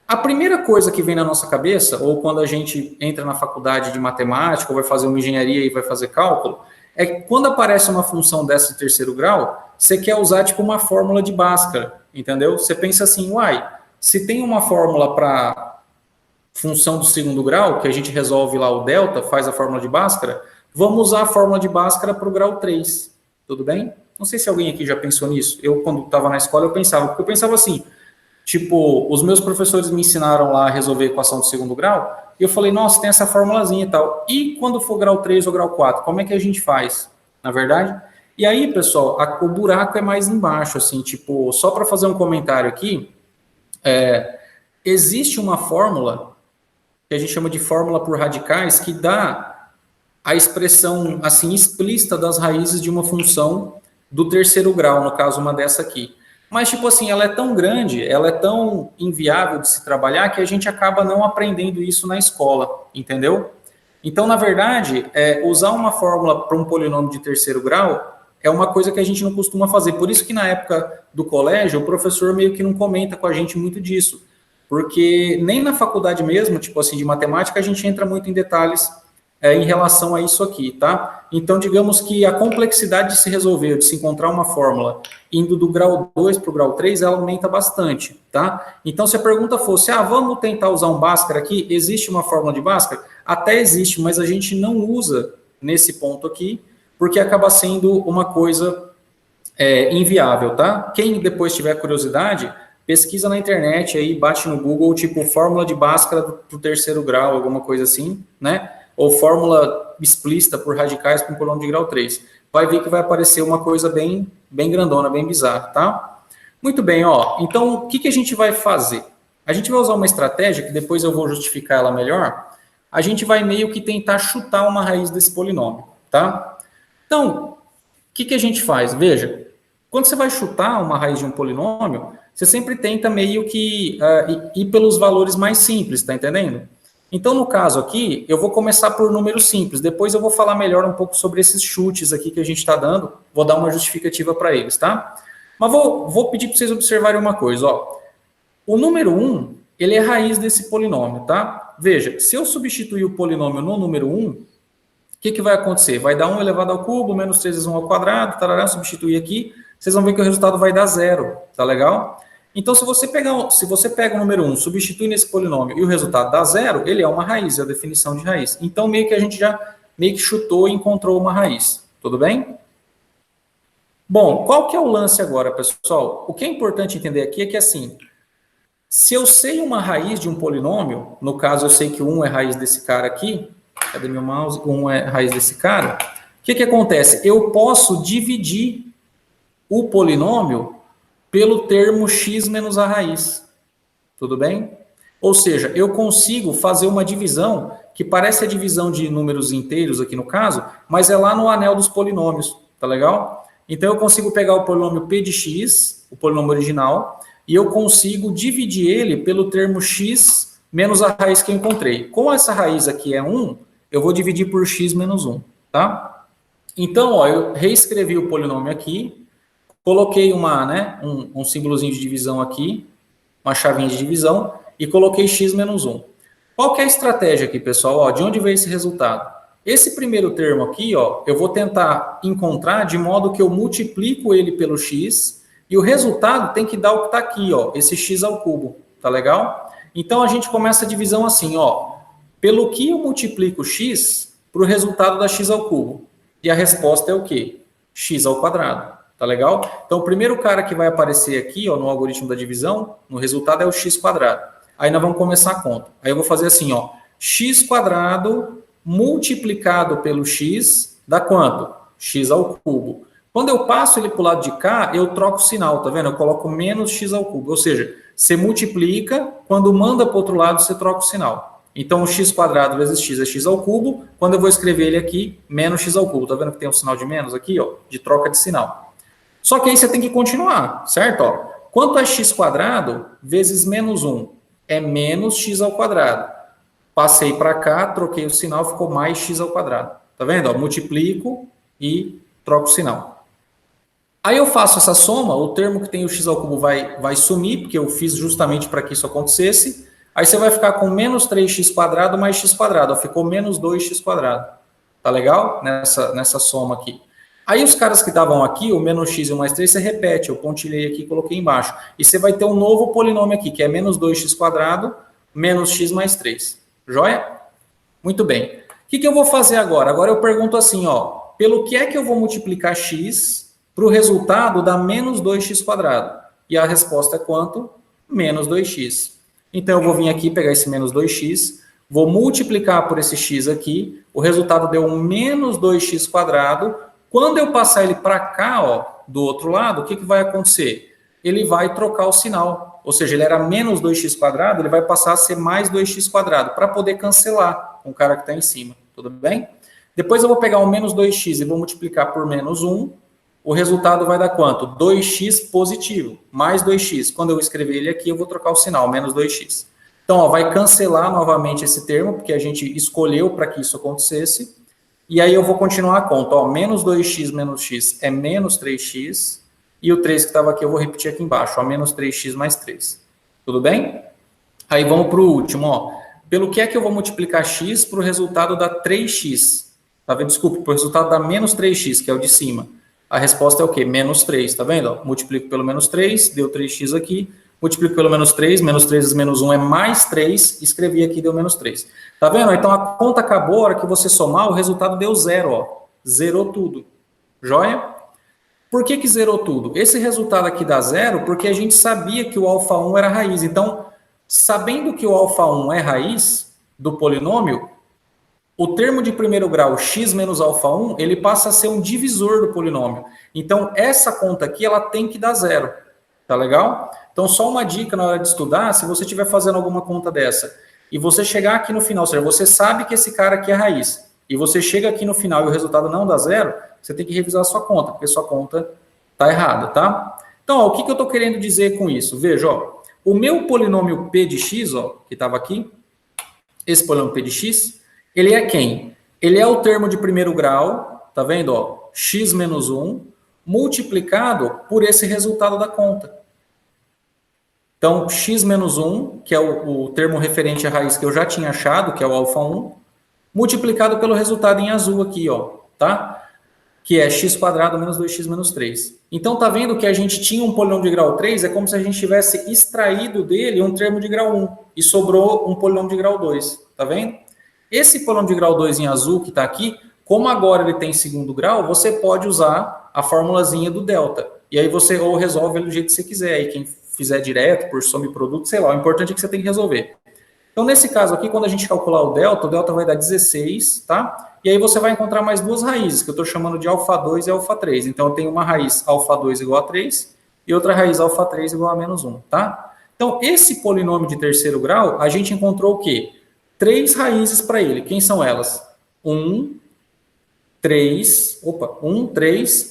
A primeira coisa que vem na nossa cabeça, ou quando a gente entra na faculdade de matemática, ou vai fazer uma engenharia e vai fazer cálculo, é que quando aparece uma função dessa de terceiro grau, você quer usar tipo uma fórmula de Bhaskara, entendeu? Você pensa assim, uai, se tem uma fórmula para função do segundo grau, que a gente resolve lá o delta, faz a fórmula de Bhaskara, vamos usar a fórmula de Bhaskara para o grau 3, tudo bem? Não sei se alguém aqui já pensou nisso. Eu, quando estava na escola, porque eu pensava assim, tipo, os meus professores me ensinaram lá a resolver a equação do segundo grau, e eu falei, nossa, tem essa formulazinha e tal. E quando for grau 3 ou grau 4, como é que a gente faz? Na verdade? E aí, pessoal, o buraco é mais embaixo, assim, tipo, só para fazer um comentário aqui, existe uma fórmula que a gente chama de fórmula por radicais, que dá a expressão, assim, explícita das raízes de uma função do terceiro grau, no caso, uma dessa aqui. Mas, tipo assim, ela é tão grande, ela é tão inviável de se trabalhar, que a gente acaba não aprendendo isso na escola, entendeu? Então, na verdade, usar uma fórmula para um polinômio de terceiro grau é uma coisa que a gente não costuma fazer. Por isso que, na época do colégio, o professor meio que não comenta com a gente muito disso. Porque nem na faculdade mesmo, tipo assim, de matemática, a gente entra muito em detalhes em relação a isso aqui, tá? Então, digamos que a complexidade de se resolver, de se encontrar uma fórmula indo do grau 2 para o grau 3, ela aumenta bastante, tá? Então, se a pergunta fosse, vamos tentar usar um Bhaskara aqui, existe uma fórmula de Bhaskara? Até existe, mas a gente não usa nesse ponto aqui, porque acaba sendo uma coisa inviável, tá? Quem depois tiver curiosidade, pesquisa na internet aí, bate no Google, tipo, fórmula de Bhaskara do terceiro grau, alguma coisa assim, né? Ou fórmula explícita por radicais para um polinômio de grau 3. Vai ver que vai aparecer uma coisa bem grandona, bem bizarra, tá? Muito bem, ó. Então, o que a gente vai fazer? A gente vai usar uma estratégia, que depois eu vou justificar ela melhor. A gente vai meio que tentar chutar uma raiz desse polinômio, tá? Então, o que a gente faz? Veja, quando você vai chutar uma raiz de um polinômio, você sempre tenta meio que ir pelos valores mais simples, tá entendendo? Então, no caso aqui, eu vou começar por números simples, depois eu vou falar melhor um pouco sobre esses chutes aqui que a gente está dando, vou dar uma justificativa para eles, tá? Mas vou pedir para vocês observarem uma coisa, ó. O número 1, ele é raiz desse polinômio, tá? Veja, se eu substituir o polinômio no número 1, o que vai acontecer? Vai dar 1 elevado ao cubo, menos 3 vezes 1 ao quadrado, tarará, substituir aqui, vocês vão ver que o resultado vai dar 0, tá legal? Então, se você pega o número 1, substitui nesse polinômio e o resultado dá 0, ele é uma raiz, é a definição de raiz. Então, meio que a gente já chutou e encontrou uma raiz. Tudo bem? Bom, qual que é o lance agora, pessoal? O que é importante entender aqui é que, assim, se eu sei uma raiz de um polinômio, no caso eu sei que 1 é raiz desse cara aqui, cadê meu mouse? 1 é raiz desse cara. O que acontece? Eu posso dividir o polinômio pelo termo x menos a raiz. Tudo bem? Ou seja, eu consigo fazer uma divisão que parece a divisão de números inteiros aqui no caso, mas é lá no anel dos polinômios, tá legal? Então eu consigo pegar o polinômio p de x, o polinômio original, e eu consigo dividir ele pelo termo x menos a raiz que eu encontrei. Como essa raiz aqui é 1, eu vou dividir por x menos 1, tá? Então, ó, eu reescrevi o polinômio aqui, coloquei um símbolozinho de divisão aqui, uma chavinha de divisão, e coloquei x menos 1. Qual que é a estratégia aqui, pessoal? Ó, de onde veio esse resultado? Esse primeiro termo aqui, ó, eu vou tentar encontrar de modo que eu multiplico ele pelo x, e o resultado tem que dar o que está aqui, ó, esse x ao cubo, tá legal? Então, a gente começa a divisão assim, ó, pelo que eu multiplico x para o resultado da x ao cubo. E a resposta é o quê? X ao quadrado. Tá legal? Então, o primeiro cara que vai aparecer aqui, ó, no algoritmo da divisão, no resultado é o x quadrado. Aí nós vamos começar a conta. Aí eu vou fazer assim, ó, x quadrado multiplicado pelo x dá quanto? X ao cubo. Quando eu passo ele para o lado de cá, eu troco o sinal, tá vendo? Eu coloco menos x ao cubo. Ou seja, você multiplica, quando manda para o outro lado, você troca o sinal. Então, o x quadrado vezes x é x ao cubo. Quando eu vou escrever ele aqui, menos x ao cubo. Tá vendo que tem um sinal de menos aqui, ó, de troca de sinal. Só que aí você tem que continuar, certo? Ó, quanto é x quadrado vezes menos 1? É menos x ao quadrado. Passei para cá, troquei o sinal, ficou mais x ao quadrado. Tá vendo? Ó, multiplico e troco o sinal. Aí eu faço essa soma, o termo que tem o x ao cubo vai sumir, porque eu fiz justamente para que isso acontecesse. Aí você vai ficar com menos 3x quadrado mais x quadrado. Ó, ficou menos 2x quadrado. Tá legal? Nessa soma aqui. Aí os caras que estavam aqui, o menos x e o mais 3, você repete. Eu pontilhei aqui e coloquei embaixo. E você vai ter um novo polinômio aqui, que é menos 2x quadrado menos x mais 3. Joia? Muito bem. O que eu vou fazer agora? Agora eu pergunto assim, ó, pelo que é que eu vou multiplicar x para o resultado dar menos 2x quadrado? E a resposta é quanto? Menos 2x. Então eu vou vir aqui pegar esse menos 2x, vou multiplicar por esse x aqui, o resultado deu um menos 2x quadrado. Quando eu passar ele para cá, ó, do outro lado, o que vai acontecer? Ele vai trocar o sinal. Ou seja, ele era menos 2x quadrado, ele vai passar a ser mais 2x quadrado, para poder cancelar com o cara que está em cima. Tudo bem? Depois eu vou pegar o menos 2x e vou multiplicar por menos 1. O resultado vai dar quanto? 2x positivo, mais 2x. Quando eu escrever ele aqui, eu vou trocar o sinal, menos 2x. Então, ó, vai cancelar novamente esse termo, porque a gente escolheu para que isso acontecesse. E aí eu vou continuar a conta. Ó, menos 2x menos x é menos 3x. E o 3 que estava aqui eu vou repetir aqui embaixo. Ó, menos 3x mais 3. Tudo bem? Aí vamos para o último. Ó. Pelo que é que eu vou multiplicar x para o resultado da 3x? Tá vendo? Desculpa, para o resultado da menos 3x, que é o de cima. A resposta é o quê? Menos 3, tá vendo? Ó, multiplico pelo menos 3, deu 3x aqui. Multiplico pelo menos 3 vezes menos 1 é mais 3. Escrevi aqui, deu menos 3. Tá vendo? Então a conta acabou, a hora que você somar, o resultado deu 0, ó. Zerou tudo. Joia? Por que zerou tudo? Esse resultado aqui dá 0 porque a gente sabia que o alfa 1 era raiz. Então, sabendo que o alfa 1 é raiz do polinômio, o termo de primeiro grau x menos alfa 1, ele passa a ser um divisor do polinômio. Então, essa conta aqui, ela tem que dar 0. Tá legal? Então, só uma dica na hora de estudar, se você estiver fazendo alguma conta dessa, e você chegar aqui no final, ou seja, você sabe que esse cara aqui é raiz, e você chega aqui no final e o resultado não dá 0, você tem que revisar a sua conta, porque sua conta está errada, tá? Então, ó, o que eu estou querendo dizer com isso? Veja, ó, o meu polinômio p de x, ó, que estava aqui, esse polinômio p de x, ele é quem? Ele é o termo de primeiro grau, tá vendo? Ó, x menos 1, multiplicado por esse resultado da conta. Então, x menos 1, que é o termo referente à raiz que eu já tinha achado, que é o alfa 1, multiplicado pelo resultado em azul aqui, ó, tá? Que é x quadrado menos 2x menos 3. Então, tá vendo que a gente tinha um polinômio de grau 3, é como se a gente tivesse extraído dele um termo de grau 1 e sobrou um polinômio de grau 2, tá vendo? Esse polinômio de grau 2 em azul que tá aqui, como agora ele tem segundo grau, você pode usar a formulazinha do delta. E aí você ou resolve ele do jeito que você quiser. Aí quem fizer direto, por soma e produto, sei lá, o importante é que você tem que resolver. Então, nesse caso aqui, quando a gente calcular o delta vai dar 16, tá? E aí você vai encontrar mais duas raízes, que eu estou chamando de alfa 2 e alfa 3. Então, eu tenho uma raiz alfa 2 igual a 3 e outra raiz alfa 3 igual a menos 1, tá? Então, esse polinômio de terceiro grau, a gente encontrou o quê? 3 raízes para ele. Quem são elas? 1, 3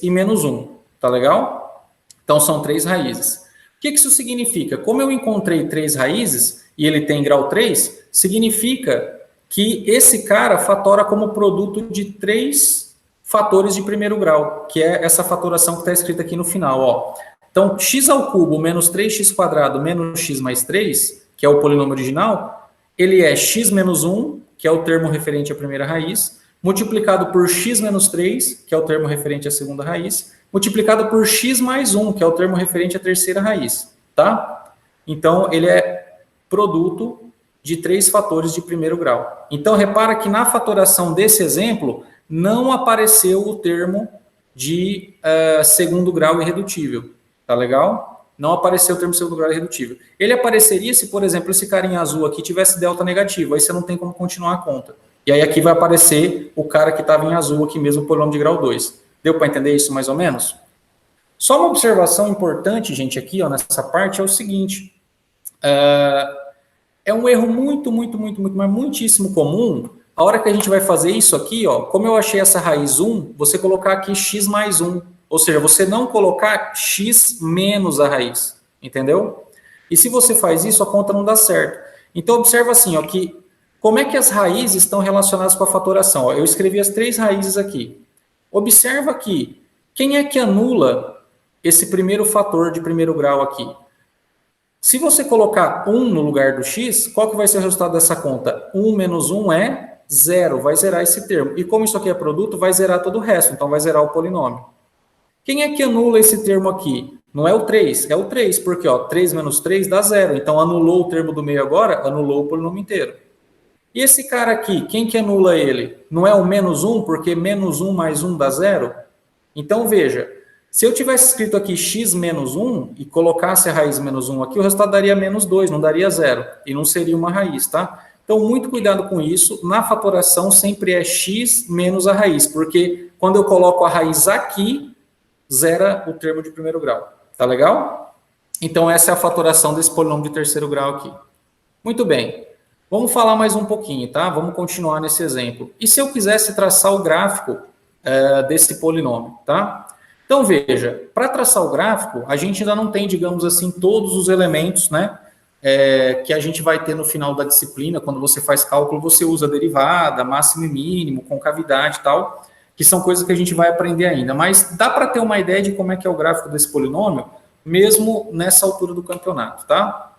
e menos 1. Tá legal? Então, são 3 raízes. O que isso significa? Como eu encontrei 3 raízes e ele tem grau 3, significa que esse cara fatora como produto de 3 fatores de primeiro grau, que é essa fatoração que está escrita aqui no final. Ó. Então, x ao cubo menos 3x quadrado menos x mais 3, que é o polinômio original, ele é x menos 1, que é o termo referente à primeira raiz, multiplicado por x menos 3, que é o termo referente à segunda raiz, multiplicado por x mais 1, que é o termo referente à terceira raiz, tá? Então, ele é produto de 3 fatores de primeiro grau. Então, repara que na fatoração desse exemplo, não apareceu o termo de segundo grau irredutível, tá legal? Não apareceu o termo de segundo grau irredutível. Ele apareceria se, por exemplo, esse carinha azul aqui tivesse delta negativo, aí você não tem como continuar a conta. E aí aqui vai aparecer o cara que estava em azul aqui mesmo, o polinômio de grau 2. Deu para entender isso mais ou menos? Só uma observação importante, gente, aqui ó, nessa parte é o seguinte. É um erro muitíssimo comum. A hora que a gente vai fazer isso aqui, ó, como eu achei essa raiz 1, você colocar aqui x mais 1. Ou seja, você não colocar x menos a raiz, entendeu? E se você faz isso, a conta não dá certo. Então, observa assim, ó, que como é que as raízes estão relacionadas com a fatoração? Ó, eu escrevi as 3 raízes aqui. Observa aqui, quem é que anula esse primeiro fator de primeiro grau aqui? Se você colocar 1 no lugar do x, qual que vai ser o resultado dessa conta? 1 menos 1 é 0, vai zerar esse termo. E como isso aqui é produto, vai zerar todo o resto, então vai zerar o polinômio. Quem é que anula esse termo aqui? Não é o 3, é o 3, porque ó, 3 menos 3 dá 0. Então anulou o termo do meio agora, anulou o polinômio inteiro. E esse cara aqui, quem que anula ele? Não é o menos 1, porque menos 1 mais 1 dá 0? Então veja, se eu tivesse escrito aqui x menos 1 e colocasse a raiz menos 1 aqui, o resultado daria menos 2, não daria 0. E não seria uma raiz, tá? Então, muito cuidado com isso. Na fatoração, sempre é x menos a raiz, porque quando eu coloco a raiz aqui, zera o termo de primeiro grau. Tá legal? Então, essa é a fatoração desse polinômio de terceiro grau aqui. Muito bem. Vamos falar mais um pouquinho, tá? Vamos continuar nesse exemplo. E se eu quisesse traçar o gráfico desse polinômio, tá? Então, veja, para traçar o gráfico, a gente ainda não tem, digamos assim, todos os elementos, né, que a gente vai ter no final da disciplina. Quando você faz cálculo, você usa derivada, máximo e mínimo, concavidade e tal, que são coisas que a gente vai aprender ainda. Mas dá para ter uma ideia de como é que é o gráfico desse polinômio, mesmo nessa altura do campeonato, tá?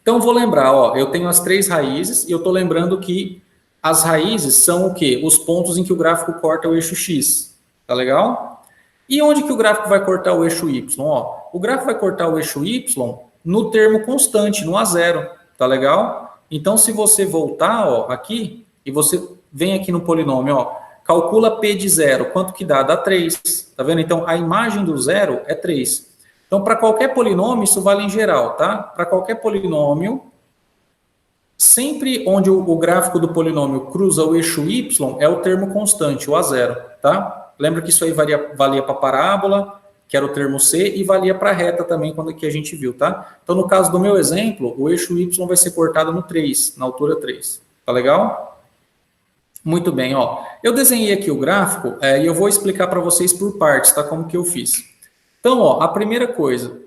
Então, vou lembrar, ó, eu tenho as 3 raízes e eu estou lembrando que as raízes são o quê? Os pontos em que o gráfico corta o eixo X, tá legal? E onde que o gráfico vai cortar o eixo Y? Ó, o gráfico vai cortar o eixo Y no termo constante, no A0, tá legal? Então, se você voltar, ó, aqui, e você vem aqui no polinômio, ó, calcula P de 0, quanto que dá? Dá 3, tá vendo? Então, a imagem do zero é 3. Então, para qualquer polinômio, isso vale em geral, tá? Para qualquer polinômio, sempre onde o gráfico do polinômio cruza o eixo y, é o termo constante, o A0, tá? Lembra que isso aí valia para parábola, que era o termo C, e valia para reta também, quando que a gente viu, tá? Então, no caso do meu exemplo, o eixo y vai ser cortado no 3, na altura 3. Tá legal? Muito bem, ó. Eu desenhei aqui o gráfico e eu vou explicar para vocês por partes, tá? Como que eu fiz. Então, ó, a primeira coisa,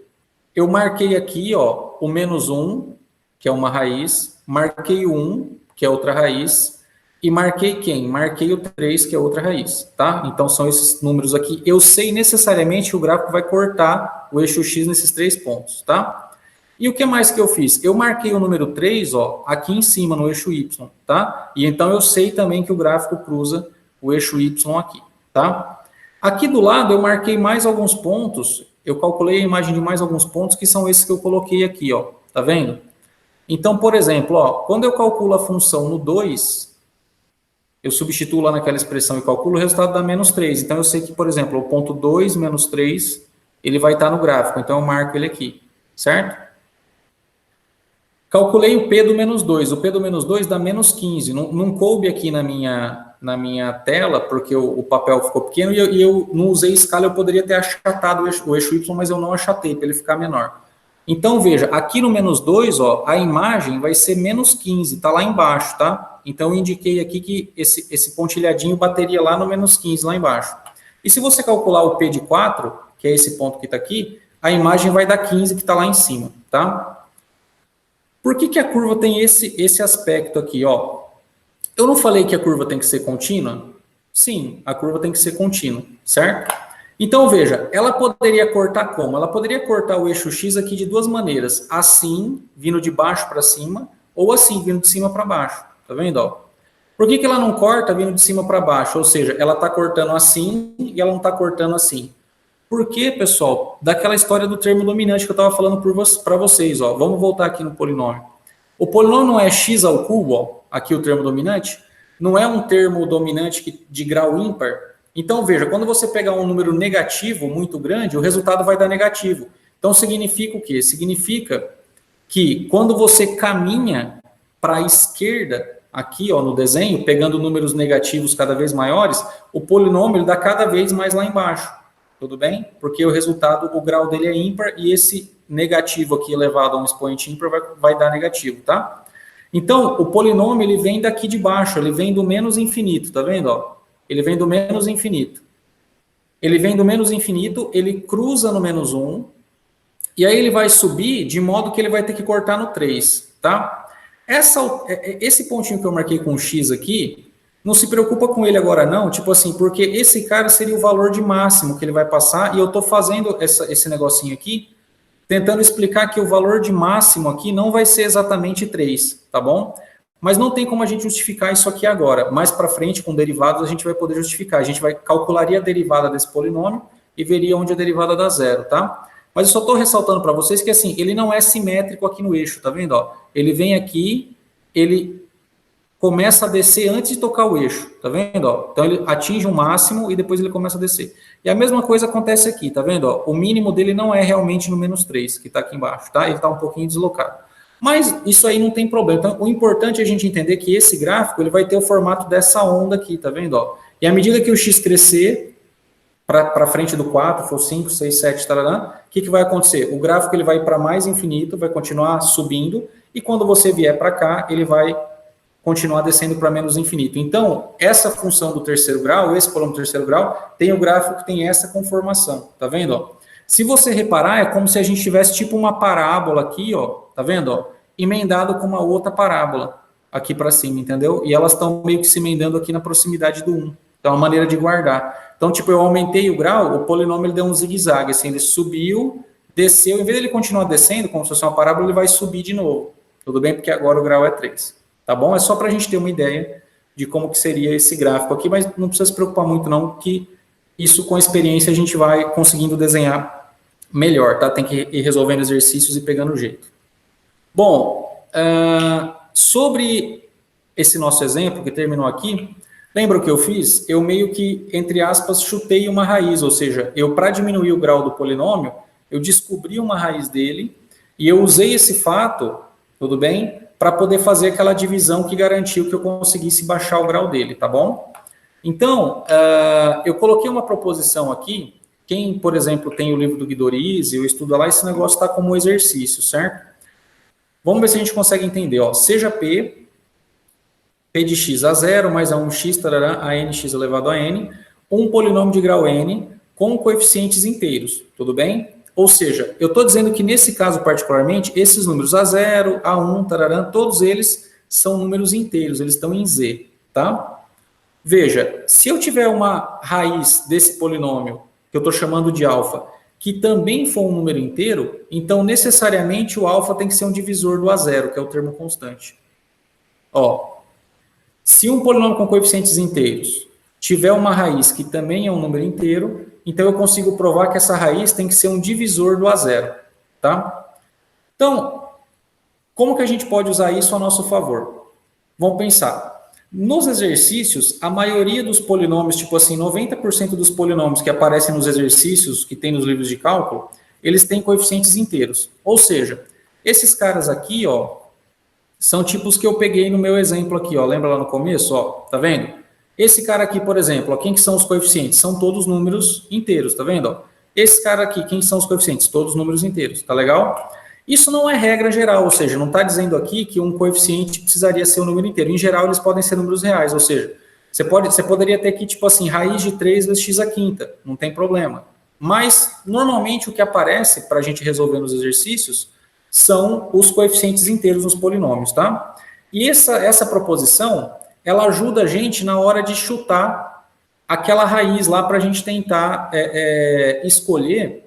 eu marquei aqui, ó, o menos 1, que é uma raiz, marquei o 1, que é outra raiz, e marquei quem? Marquei o 3, que é outra raiz, tá? Então, são esses números aqui. Eu sei necessariamente que o gráfico vai cortar o eixo X nesses 3 pontos, tá? E o que mais que eu fiz? Eu marquei o número 3, ó, aqui em cima, no eixo Y, tá? E então, eu sei também que o gráfico cruza o eixo Y aqui, tá? Aqui do lado eu marquei mais alguns pontos, eu calculei a imagem de mais alguns pontos, que são esses que eu coloquei aqui, ó, tá vendo? Então, por exemplo, ó, quando eu calculo a função no 2, eu substituo lá naquela expressão e calculo, o resultado dá menos 3. Então, eu sei que, por exemplo, o ponto 2 menos 3, ele vai estar no gráfico, então eu marco ele aqui, certo? Calculei o P do menos 2, o P do menos 2 dá menos 15, não coube aqui na minha tela, porque o papel ficou pequeno e eu não usei escala, eu poderia ter achatado o eixo Y, mas eu não achatei para ele ficar menor. Então, veja, aqui no menos 2, ó, a imagem vai ser menos 15, está lá embaixo, tá? Então, eu indiquei aqui que esse pontilhadinho bateria lá no menos 15, lá embaixo. E se você calcular o P de 4, que é esse ponto que está aqui, a imagem vai dar 15, que está lá em cima, tá? Por que a curva tem esse aspecto aqui, ó? Eu não falei que a curva tem que ser contínua? Sim, a curva tem que ser contínua, certo? Então, veja, ela poderia cortar como? Ela poderia cortar o eixo X aqui de 2 maneiras. Assim, vindo de baixo para cima, ou assim, vindo de cima para baixo. Tá vendo, ó? Por que ela não corta vindo de cima para baixo? Ou seja, ela está cortando assim e ela não está cortando assim. Por quê, pessoal? Daquela história do termo dominante que eu estava falando para vocês, ó. Vamos voltar aqui no polinômio. O polinômio não é x ao cubo, ó, aqui o termo dominante, não é um termo dominante de grau ímpar. Então, veja, quando você pegar um número negativo muito grande, o resultado vai dar negativo. Então, significa o quê? Significa que quando você caminha para a esquerda, aqui ó, no desenho, pegando números negativos cada vez maiores, o polinômio ele dá cada vez mais lá embaixo. Tudo bem? Porque o resultado, o grau dele é ímpar e esse negativo aqui elevado a um expoente ímpar vai dar negativo, tá? Então, o polinômio ele vem daqui de baixo, ele vem do menos infinito, tá vendo? Ó? Ele vem do menos infinito. ele vem do menos infinito, ele cruza no menos 1, e aí ele vai subir de modo que ele vai ter que cortar no 3, tá? Esse pontinho que eu marquei com X aqui, não se preocupa com ele agora não, tipo assim, porque esse cara seria o valor de máximo que ele vai passar, e eu estou fazendo esse negocinho aqui, tentando explicar que o valor de máximo aqui não vai ser exatamente 3, tá bom? Mas não tem como a gente justificar isso aqui agora. Mais para frente, com derivados, a gente vai poder justificar. A gente calcularia a derivada desse polinômio e veria onde a derivada dá zero, tá? Mas eu só estou ressaltando para vocês que, assim, ele não é simétrico aqui no eixo, tá vendo? Ó? Ele vem aqui, ele começa a descer antes de tocar o eixo, tá vendo? Ó? Então, ele atinge um máximo e depois ele começa a descer. E a mesma coisa acontece aqui, tá vendo? Ó? O mínimo dele não é realmente no menos 3, que está aqui embaixo, tá? Ele está um pouquinho deslocado. Mas isso aí não tem problema. Então, o importante é a gente entender que esse gráfico ele vai ter o formato dessa onda aqui, tá vendo? Ó? E à medida que o x crescer para frente do 4, for 5, 6, 7, tarará, o que vai acontecer? O gráfico ele vai para mais infinito, vai continuar subindo, e quando você vier para cá, ele vai continuar descendo para menos infinito. Então, essa função do terceiro grau, esse polômetro do terceiro grau, tem o gráfico que tem essa conformação, tá vendo? Ó? Se você reparar, é como se a gente tivesse tipo uma parábola aqui, ó, tá vendo? Ó? Emendado com uma outra parábola aqui para cima, entendeu? E elas estão meio que se emendando aqui na proximidade do 1. Então, é uma maneira de guardar. Então, tipo, eu aumentei o grau, o polinômio ele deu um zigue-zague, assim, ele subiu, desceu, em vez de ele continuar descendo, como se fosse uma parábola, ele vai subir de novo. Tudo bem? Porque agora o grau é 3. Tá bom? É só para a gente ter uma ideia de como que seria esse gráfico aqui, mas não precisa se preocupar muito não, que isso com a experiência a gente vai conseguindo desenhar melhor, tá? Tem que ir resolvendo exercícios e pegando o jeito. Bom, sobre esse nosso exemplo que terminou aqui, lembra o que eu fiz? Eu meio que, entre aspas, chutei uma raiz, ou seja, eu para diminuir o grau do polinômio, eu descobri uma raiz dele e eu usei esse fato, tudo bem? Para poder fazer aquela divisão que garantiu que eu conseguisse baixar o grau dele, tá bom? Então, eu coloquei uma proposição aqui, quem, por exemplo, tem o livro do Guidorizi, eu estudo lá, esse negócio está como exercício, certo? Vamos ver se a gente consegue entender, ó, seja P de x a 0 mais a 1x, tarará, a nx elevado a n, um polinômio de grau n com coeficientes inteiros, tudo bem? Ou seja, eu estou dizendo que nesse caso particularmente, esses números A0, A1, tararã, todos eles são números inteiros, eles estão em Z, tá? Veja, se eu tiver uma raiz desse polinômio, que eu estou chamando de alfa, que também for um número inteiro, então necessariamente o alfa tem que ser um divisor do A0, que é o termo constante. Ó, se um polinômio com coeficientes inteiros tiver uma raiz que também é um número inteiro, então eu consigo provar que essa raiz tem que ser um divisor do A0, tá? Então, como que a gente pode usar isso a nosso favor? Vamos pensar. Nos exercícios, a maioria dos polinômios, tipo assim, 90% dos polinômios que aparecem nos exercícios que tem nos livros de cálculo, eles têm coeficientes inteiros. Ou seja, esses caras aqui, ó, são tipos que eu peguei no meu exemplo aqui, ó. Lembra lá no começo, ó? Tá vendo? Esse cara aqui, por exemplo, ó, quem que são os coeficientes? São todos números inteiros, tá vendo? Ó? Esse cara aqui, quem são os coeficientes? Todos números inteiros, tá legal? Isso não é regra geral, ou seja, não está dizendo aqui que um coeficiente precisaria ser um número inteiro. Em geral, eles podem ser números reais, ou seja, você poderia ter aqui, tipo assim, raiz de 3 vezes x à quinta, não tem problema. Mas, normalmente, o que aparece para a gente resolver nos exercícios são os coeficientes inteiros nos polinômios, tá? E essa proposição, ela ajuda a gente na hora de chutar aquela raiz lá para a gente tentar escolher,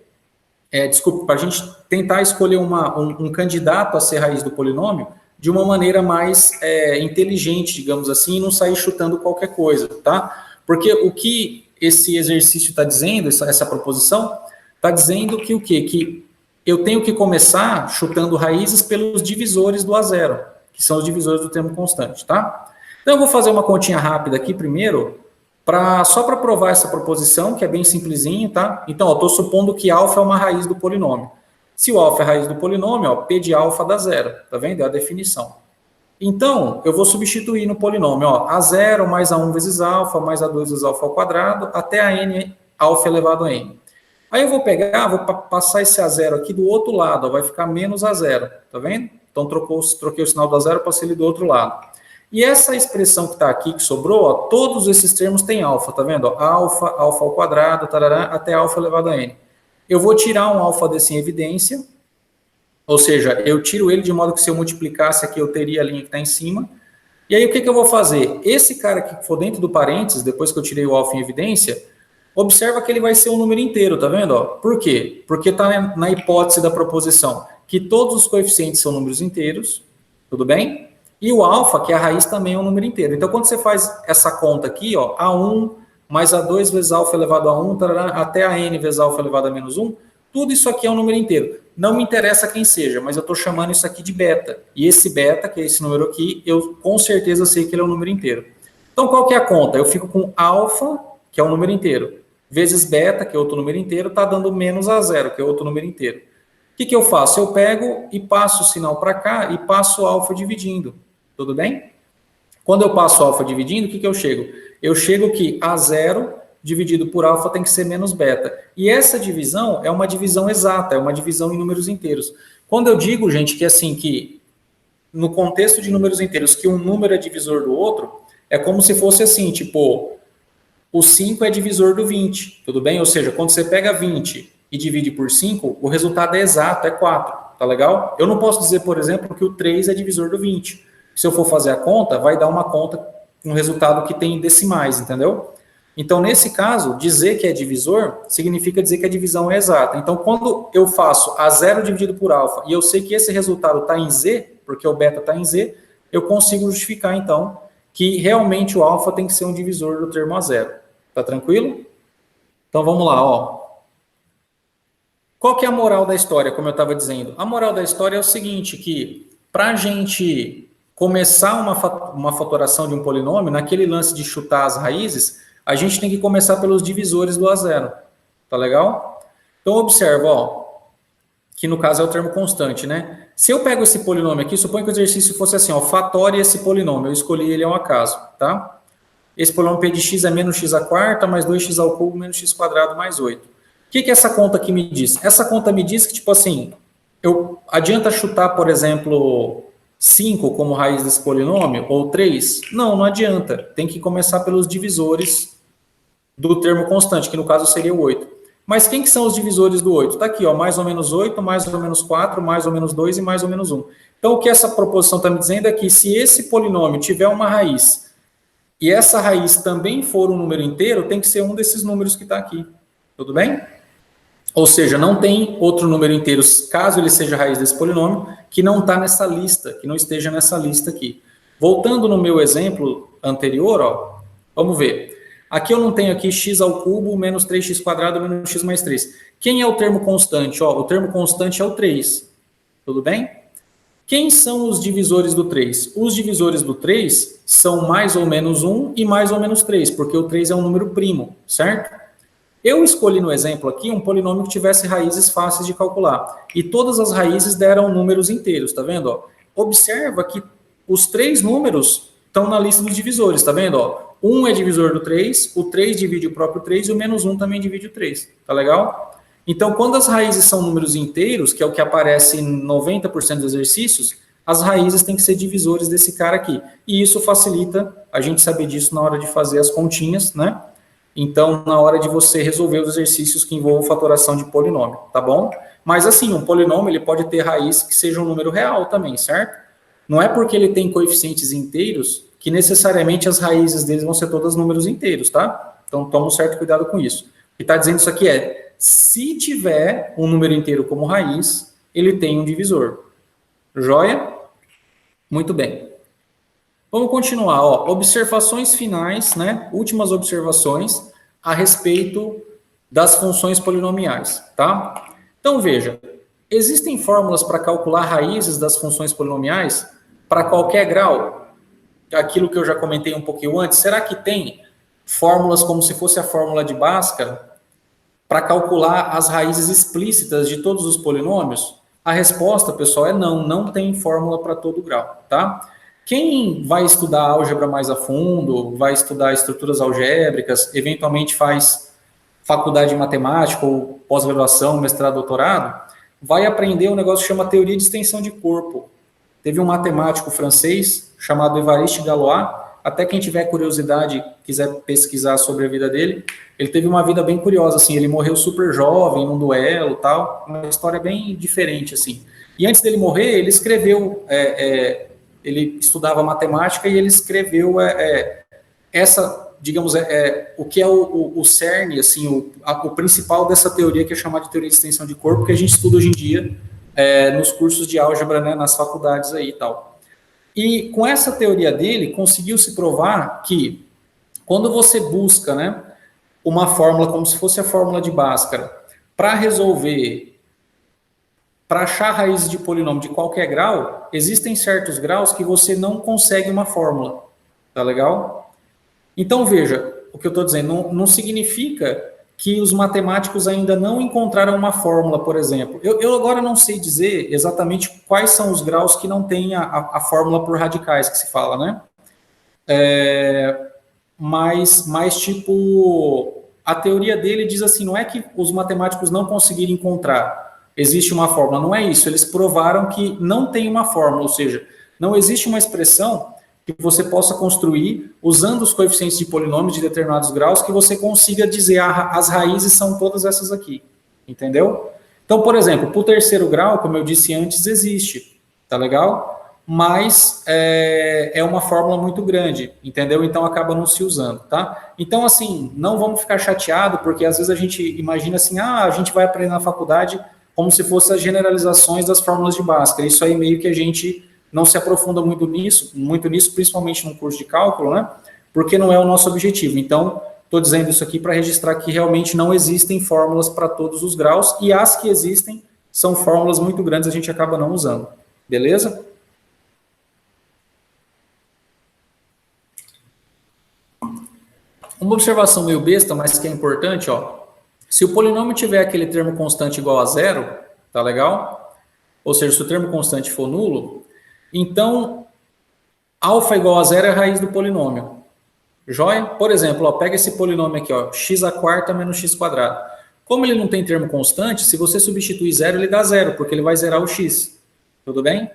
para a gente tentar escolher um candidato a ser raiz do polinômio de uma maneira mais inteligente, digamos assim, e não sair chutando qualquer coisa, tá? Porque o que esse exercício está dizendo, essa proposição, está dizendo que o quê? Que eu tenho que começar chutando raízes pelos divisores do A0, que são os divisores do termo constante, tá? Então, eu vou fazer uma continha rápida aqui primeiro, só para provar essa proposição, que é bem simplesinho, tá? Então, eu estou supondo que alfa é uma raiz do polinômio. Se o alfa é a raiz do polinômio, ó, P de alfa dá zero, tá vendo? É a definição. Então, eu vou substituir no polinômio, ó, A0 mais A1 vezes alfa, mais A2 vezes alfa ao quadrado, até a n alfa elevado a n. Aí eu vou pegar, vou passar esse A0 aqui do outro lado, ó, vai ficar menos A0, tá vendo? Então, troquei o sinal do A0, passei ele do outro lado. E essa expressão que está aqui, que sobrou, ó, todos esses termos têm alfa, tá vendo? Ó, alfa, alfa ao quadrado, tarará, até alfa elevado a n. Eu vou tirar um alfa desse em evidência, ou seja, eu tiro ele de modo que se eu multiplicasse aqui, eu teria a linha que está em cima. E aí o que eu vou fazer? Esse cara que for dentro do parênteses, depois que eu tirei o alfa em evidência, observa que ele vai ser um número inteiro, tá vendo? Ó? Por quê? Porque está na hipótese da proposição que todos os coeficientes são números inteiros, tudo bem? E o alfa, que é a raiz, também é um número inteiro. Então, quando você faz essa conta aqui, ó, A1 mais A2 vezes alfa elevado a 1, tarará, até a n vezes alfa elevado a menos 1, tudo isso aqui é um número inteiro. Não me interessa quem seja, mas eu estou chamando isso aqui de beta. E esse beta, que é esse número aqui, eu com certeza sei que ele é um número inteiro. Então, qual que é a conta? Eu fico com alfa, que é um número inteiro, vezes beta, que é outro número inteiro, está dando menos a zero, que é outro número inteiro. O que eu faço? Eu pego e passo o sinal para cá e passo alfa dividindo. Tudo bem? Quando eu passo alfa dividindo, o que eu chego? Eu chego que a zero dividido por alfa tem que ser menos beta. E essa divisão é uma divisão exata, é uma divisão em números inteiros. Quando eu digo, gente, que assim, que no contexto de números inteiros, que um número é divisor do outro, é como se fosse assim, tipo, o 5 é divisor do 20, tudo bem? Ou seja, quando você pega 20 e divide por 5, o resultado é exato, é 4, tá legal? Eu não posso dizer, por exemplo, que o 3 é divisor do 20. Se eu for fazer a conta, vai dar uma conta, um resultado que tem decimais, entendeu? Então, nesse caso, dizer que é divisor significa dizer que a divisão é exata. Então, quando eu faço a zero dividido por alfa e eu sei que esse resultado está em z, porque o beta está em z, eu consigo justificar, então, que realmente o alfa tem que ser um divisor do termo a zero. Tá tranquilo? Então, vamos lá, ó. Qual que é a moral da história, como eu estava dizendo? A moral da história é o seguinte, que para a gente começar uma fatoração de um polinômio, naquele lance de chutar as raízes, a gente tem que começar pelos divisores do a zero. Tá legal? Então, observa, ó, que no caso é o termo constante, né? Se eu pego esse polinômio aqui, suponho que o exercício fosse assim, ó, fatore esse polinômio, eu escolhi ele ao acaso, tá? Esse polinômio p de x é menos x a quarta, mais 2x ao cubo, menos x quadrado, mais 8. O que essa conta aqui me diz? Essa conta me diz que, tipo assim, adianta chutar, por exemplo, 5 como raiz desse polinômio, ou 3? Não, não adianta. Tem que começar pelos divisores do termo constante, que no caso seria o 8. Mas quem que são os divisores do 8? Está aqui, ó, mais ou menos 8, mais ou menos 4, mais ou menos 2 e mais ou menos 1. Então, o que essa proposição está me dizendo é que se esse polinômio tiver uma raiz e essa raiz também for um número inteiro, tem que ser um desses números que está aqui. Tudo bem? Ou seja, não tem outro número inteiro, caso ele seja a raiz desse polinômio, que não está nessa lista, que não esteja nessa lista aqui. Voltando no meu exemplo anterior, ó, vamos ver. Aqui eu não tenho aqui x ao cubo menos 3x quadrado menos x mais 3. Quem é o termo constante? Ó, o termo constante é o 3. Tudo bem? Quem são os divisores do 3? Os divisores do 3 são mais ou menos 1 e mais ou menos 3, porque o 3 é um número primo, certo? Eu escolhi no exemplo aqui um polinômio que tivesse raízes fáceis de calcular. E todas as raízes deram números inteiros, tá vendo? Ó? Observa que os 3 números estão na lista dos divisores, tá vendo? Ó? 1 é divisor do 3, o 3 divide o próprio 3 e o menos 1 também divide o 3. Tá legal? Então, quando as raízes são números inteiros, que é o que aparece em 90% dos exercícios, as raízes têm que ser divisores desse cara aqui. E isso facilita a gente saber disso na hora de fazer as continhas, né? Então, na hora de você resolver os exercícios que envolvam fatoração de polinômio, tá bom? Mas assim, um polinômio ele pode ter raiz que seja um número real também, certo? Não é porque ele tem coeficientes inteiros que necessariamente as raízes deles vão ser todas números inteiros, tá? Então, toma um certo cuidado com isso. O que está dizendo isso aqui é, se tiver um número inteiro como raiz, ele tem um divisor. Joia? Muito bem. Vamos continuar, ó. Observações finais, né? Últimas observações a respeito das funções polinomiais, tá? Então, veja, existem fórmulas para calcular raízes das funções polinomiais para qualquer grau? Aquilo que eu já comentei um pouquinho antes, será que tem fórmulas como se fosse a fórmula de Bhaskara para calcular as raízes explícitas de todos os polinômios? A resposta, pessoal, é não, não tem fórmula para todo grau, tá? Quem vai estudar álgebra mais a fundo, vai estudar estruturas algébricas, eventualmente faz faculdade de matemática ou pós-graduação, mestrado, doutorado, vai aprender um negócio que chama teoria de extensão de corpo. teve um matemático francês chamado Évariste Galois, até quem tiver curiosidade, quiser pesquisar sobre a vida dele, ele teve uma vida bem curiosa, assim, ele morreu super jovem, num duelo, tal, uma história bem diferente, assim. E antes dele morrer, ele escreveu, ele estudava matemática e ele escreveu essa, digamos, o que é o cerne, assim, o principal dessa teoria, que é chamada de teoria de extensão de corpo, que a gente estuda hoje em dia nos cursos de álgebra, né, nas faculdades aí e tal. E com essa teoria dele, conseguiu-se provar que quando você busca, né, uma fórmula como se fosse a fórmula de Bhaskara, para resolver, para achar raízes de polinômio de qualquer grau, existem certos graus que você não consegue uma fórmula, tá legal? Então, veja, o que eu estou dizendo, não significa que os matemáticos ainda não encontraram uma fórmula, por exemplo. Eu agora não sei dizer exatamente quais são os graus que não tem a fórmula por radicais, que se fala, né? Mas, tipo, a teoria dele diz assim, não é que os matemáticos não conseguiram encontrar, existe uma fórmula, não é isso, eles provaram que não tem uma fórmula, ou seja, não existe uma expressão que você possa construir usando os coeficientes de polinômios de determinados graus que você consiga dizer as raízes são todas essas aqui, entendeu? Então, por exemplo, para o terceiro grau, como eu disse antes, existe, tá legal? Mas é uma fórmula muito grande, entendeu? Então acaba não se usando, tá? Então, assim, não vamos ficar chateados, porque às vezes a gente imagina assim, a gente vai aprender na faculdade como se fossem as generalizações das fórmulas de Bhaskara. Isso aí meio que a gente não se aprofunda muito nisso, principalmente no curso de cálculo, né? Porque não é o nosso objetivo. Então, estou dizendo isso aqui para registrar que realmente não existem fórmulas para todos os graus, e as que existem são fórmulas muito grandes, a gente acaba não usando. Beleza? Uma observação meio besta, mas que é importante, ó. Se o polinômio tiver aquele termo constante igual a zero, tá legal? Ou seja, se o termo constante for nulo, então, alfa igual a zero é a raiz do polinômio. Joia? Por exemplo, ó, pega esse polinômio aqui, ó, x à quarta menos x quadrado. Como ele não tem termo constante, se você substituir zero, ele dá zero, porque ele vai zerar o x. Tudo bem?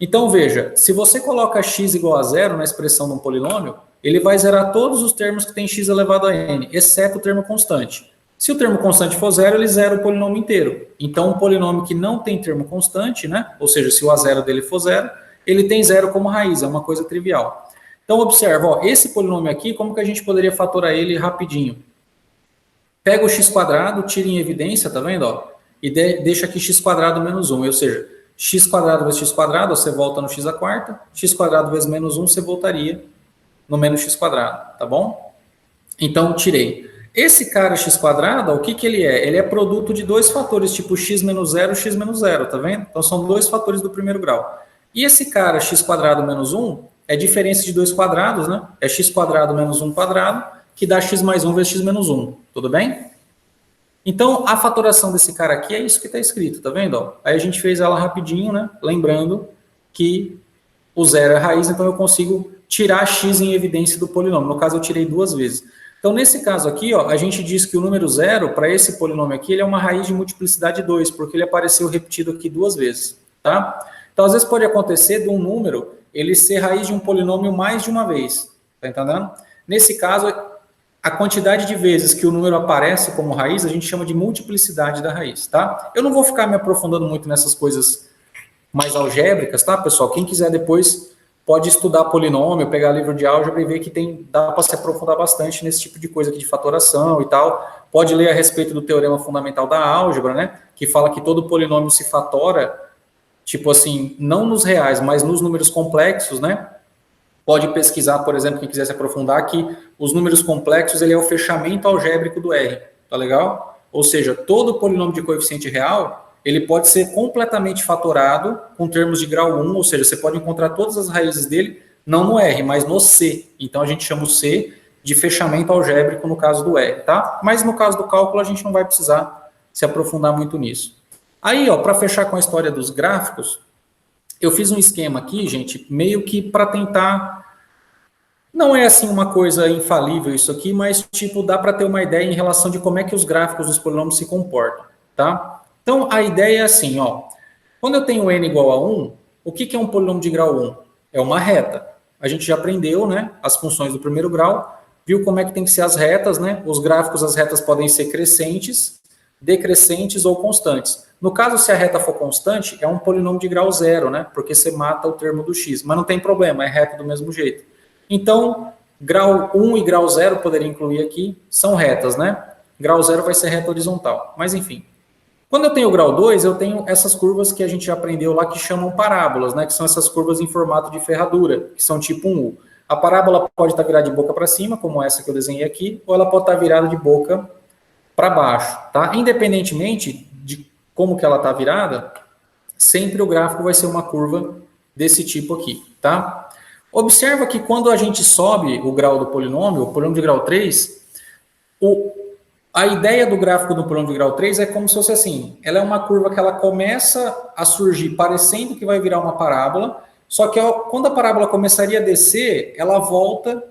Então, veja, se você coloca x igual a zero na expressão de um polinômio, ele vai zerar todos os termos que tem x elevado a n, exceto o termo constante. Se o termo constante for zero, ele zera o polinômio inteiro. Então, um polinômio que não tem termo constante, né? Ou seja, se o a zero dele for zero, ele tem zero como raiz, é uma coisa trivial. Então, observa, ó, esse polinômio aqui, como que a gente poderia fatorar ele rapidinho? Pega o x quadrado, tira em evidência, tá vendo? Ó, e deixa aqui x quadrado menos 1, ou seja, x quadrado vezes x quadrado, você volta no x à quarta, x quadrado vezes menos 1, você voltaria no menos x quadrado, tá bom? Então, tirei. Esse cara x quadrado, o que que ele é? Ele é produto de dois fatores, tipo x menos 0 e x menos 0, tá vendo? Então, são dois fatores do primeiro grau. E esse cara, x quadrado menos 1, é diferença de dois quadrados, né? É x quadrado menos 1 quadrado, que dá x mais 1 vezes x menos 1. Tudo bem? Então, a fatoração desse cara aqui é isso que está escrito, tá vendo? Ó, aí a gente fez ela rapidinho, né? Lembrando que o zero é raiz, então eu consigo tirar x em evidência do polinômio. No caso, eu tirei duas vezes. Então, nesse caso aqui, ó, a gente diz que o número zero, para esse polinômio aqui, ele é uma raiz de multiplicidade 2, porque ele apareceu repetido aqui duas vezes, tá? Então, às vezes pode acontecer de um número ele ser raiz de um polinômio mais de uma vez, tá entendendo? Nesse caso, a quantidade de vezes que o número aparece como raiz, a gente chama de multiplicidade da raiz, tá? Eu não vou ficar me aprofundando muito nessas coisas mais algébricas, tá, pessoal? Quem quiser depois pode estudar polinômio, pegar livro de álgebra e ver que dá para se aprofundar bastante nesse tipo de coisa aqui de fatoração e tal. Pode ler a respeito do teorema fundamental da álgebra, né? Que fala que todo polinômio se fatora, tipo assim, não nos reais, mas nos números complexos, né? Pode pesquisar, por exemplo, quem quiser se aprofundar, que os números complexos, ele é o fechamento algébrico do R, tá legal? Ou seja, todo polinômio de coeficiente real, ele pode ser completamente fatorado com termos de grau 1, ou seja, você pode encontrar todas as raízes dele, não no R, mas no C. Então, a gente chama o C de fechamento algébrico no caso do R, tá? Mas no caso do cálculo, a gente não vai precisar se aprofundar muito nisso. Aí, ó, para fechar com a história dos gráficos, eu fiz um esquema aqui, gente, meio que para tentar... Não é assim uma coisa infalível isso aqui, mas tipo, dá para ter uma ideia em relação de como é que os gráficos dos polinômios se comportam, tá? Então, a ideia é assim, ó. Quando eu tenho n igual a 1, O que é um polinômio de grau 1? É uma reta. A gente já aprendeu, né, as funções do primeiro grau, viu como é que tem que ser as retas, né? Os gráficos, as retas podem ser crescentes, decrescentes ou constantes. No caso, se a reta for constante, é um polinômio de grau 0, né? Porque você mata o termo do x. Mas não tem problema, é reta do mesmo jeito. Então, grau 1 e grau 0, poderia incluir aqui, são retas, né? Grau 0 vai ser reta horizontal. Mas, enfim. Quando eu tenho grau 2, eu tenho essas curvas que a gente já aprendeu lá, que chamam parábolas, né? Que são essas curvas em formato de ferradura, que são tipo um U. A parábola pode estar virada de boca para cima, como essa que eu desenhei aqui, ou ela pode estar virada de boca para baixo, tá? Independentemente de como que ela está virada, sempre o gráfico vai ser uma curva desse tipo aqui, tá? Observa que quando a gente sobe o grau do polinômio, o polinômio de grau 3, a ideia do gráfico do polinômio de grau 3 é como se fosse assim, ela é uma curva que ela começa a surgir parecendo que vai virar uma parábola, só que quando a parábola começaria a descer, ela volta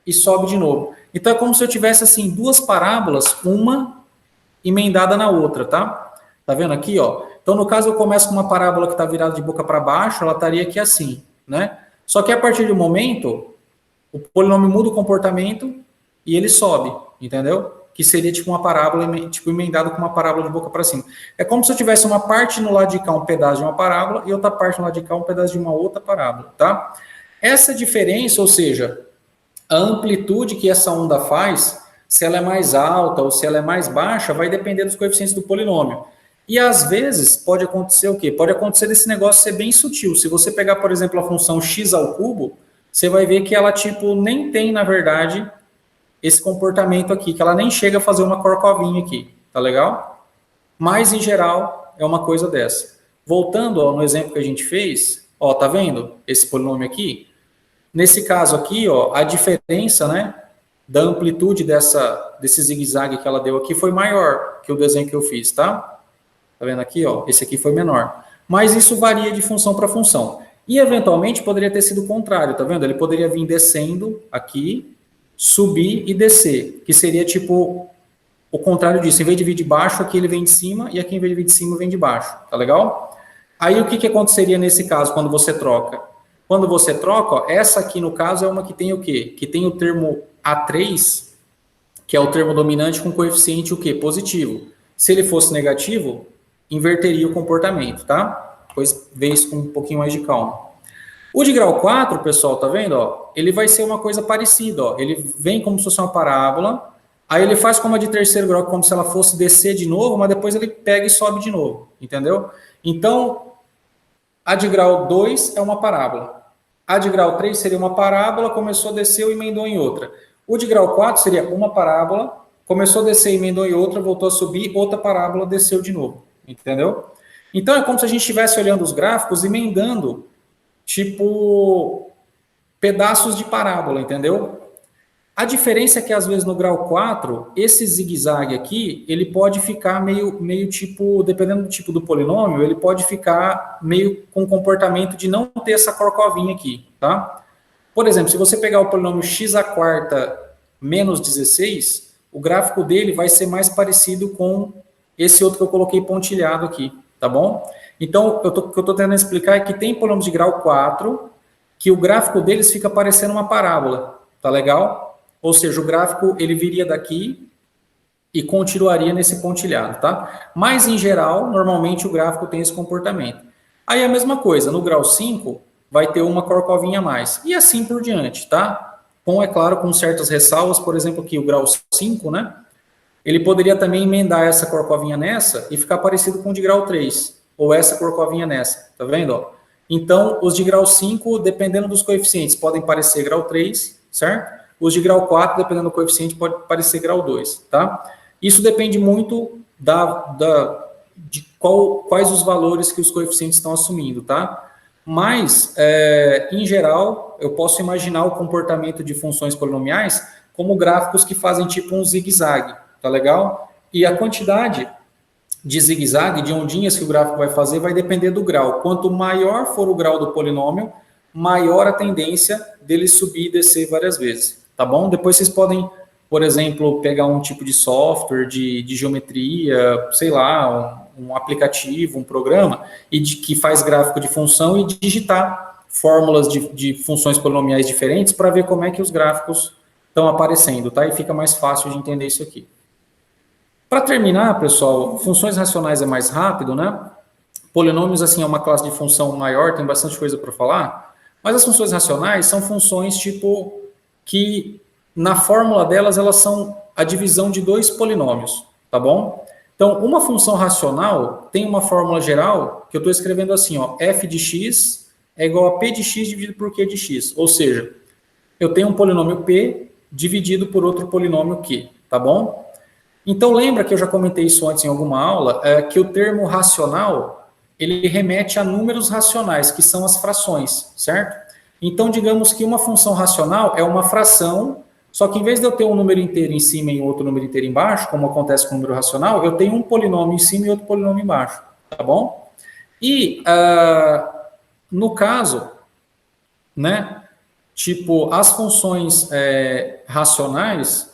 e sobe de novo. Então é como se eu tivesse assim duas parábolas, uma emendada na outra, tá? Tá vendo aqui, ó? Então no caso eu começo com uma parábola que está virada de boca para baixo, ela estaria aqui assim, né? Só que a partir do momento, o polinômio muda o comportamento e ele sobe, entendeu? Que seria tipo uma parábola, tipo emendado com uma parábola de boca para cima. É como se eu tivesse uma parte no lado de cá, um pedaço de uma parábola, e outra parte no lado de cá, um pedaço de uma outra parábola, tá? Essa diferença, ou seja, a amplitude que essa onda faz, se ela é mais alta ou se ela é mais baixa, vai depender dos coeficientes do polinômio. E às vezes pode acontecer o quê? Pode acontecer desse negócio ser bem sutil. Se você pegar, por exemplo, a função x ao cubo, você vai ver que ela tipo nem tem, na verdade, esse comportamento aqui, que ela nem chega a fazer uma corcovinha aqui, tá legal? Mas em geral é uma coisa dessa. Voltando ó, no exemplo que a gente fez, ó, tá vendo esse polinômio aqui? Nesse caso aqui, ó, a diferença, né, da amplitude desse zigue-zague que ela deu aqui foi maior que o desenho que eu fiz, tá? Tá vendo aqui, ó? Esse aqui foi menor. Mas isso varia de função para função. E, eventualmente, poderia ter sido o contrário, tá vendo? Ele poderia vir descendo aqui, subir e descer, que seria tipo o contrário disso. Em vez de vir de baixo, aqui ele vem de cima, e aqui, em vez de vir de cima, vem de baixo. Tá legal? Aí, o que aconteceria nesse caso, quando você troca? Quando você troca, ó, essa aqui, no caso, é uma que tem o quê? Que tem o termo A3, que é o termo dominante com coeficiente o quê? Positivo. Se ele fosse negativo, inverteria o comportamento, tá? Depois vê isso com um pouquinho mais de calma. O de grau 4, pessoal, tá vendo? Ó, ele vai ser uma coisa parecida, ó. Ele vem como se fosse uma parábola, aí ele faz como a de terceiro grau, como se ela fosse descer de novo, mas depois ele pega e sobe de novo, entendeu? Então, a de grau 2 é uma parábola. A de grau 3 seria uma parábola, começou a descer e emendou em outra. O de grau 4 seria uma parábola, começou a descer, emendou em outra, voltou a subir, outra parábola, desceu de novo. Entendeu? Então é como se a gente estivesse olhando os gráficos e emendando, tipo, pedaços de parábola, entendeu? A diferença é que, às vezes, no grau 4, esse zigue-zague aqui, ele pode ficar meio tipo, dependendo do tipo do polinômio, ele pode ficar meio com comportamento de não ter essa corcovinha aqui, tá? Por exemplo, se você pegar o polinômio x à quarta menos 16, o gráfico dele vai ser mais parecido com esse outro que eu coloquei pontilhado aqui, tá bom? Então, o que eu estou tentando explicar é que tem polínômios de grau 4, que o gráfico deles fica parecendo uma parábola, tá legal? Ou seja, o gráfico ele viria daqui e continuaria nesse pontilhado, tá? Mas, em geral, normalmente o gráfico tem esse comportamento. Aí a mesma coisa, no grau 5, vai ter uma corcovinha a mais. E assim por diante, tá? Com, é claro, com certas ressalvas, por exemplo, aqui o grau 5, né? Ele poderia também emendar essa corcovinha nessa e ficar parecido com o de grau 3, ou essa corcovinha nessa, tá vendo? Ó? Então, os de grau 5, dependendo dos coeficientes, podem parecer grau 3, certo? Os de grau 4, dependendo do coeficiente, pode parecer grau 2, tá? Isso depende muito de quais os valores que os coeficientes estão assumindo, tá? Mas, em geral, eu posso imaginar o comportamento de funções polinomiais como gráficos que fazem tipo um zigue-zague, tá legal? E a quantidade de zigue-zague, de ondinhas que o gráfico vai fazer, vai depender do grau. Quanto maior for o grau do polinômio, maior a tendência dele subir e descer várias vezes, tá bom? Depois vocês podem, por exemplo, pegar um tipo de software de geometria, sei lá, um aplicativo, um programa, que faz gráfico de função e digitar fórmulas de funções polinomiais diferentes para ver como é que os gráficos estão aparecendo, tá? E fica mais fácil de entender isso aqui. Para terminar, pessoal, funções racionais é mais rápido, né? Polinômios, assim, é uma classe de função maior, tem bastante coisa para falar, mas as funções racionais são funções, tipo, que na fórmula delas, elas são a divisão de dois polinômios, tá bom? Então, uma função racional tem uma fórmula geral que eu estou escrevendo assim, ó, f de x é igual a p de x dividido por q de x, ou seja, eu tenho um polinômio p dividido por outro polinômio q, tá bom? Então, lembra que eu já comentei isso antes em alguma aula, que o termo racional, ele remete a números racionais, que são as frações, certo? Então, digamos que uma função racional é uma fração, só que em vez de eu ter um número inteiro em cima e outro número inteiro embaixo, como acontece com o número racional, eu tenho um polinômio em cima e outro polinômio embaixo, tá bom? E, no caso, né, tipo, as funções racionais,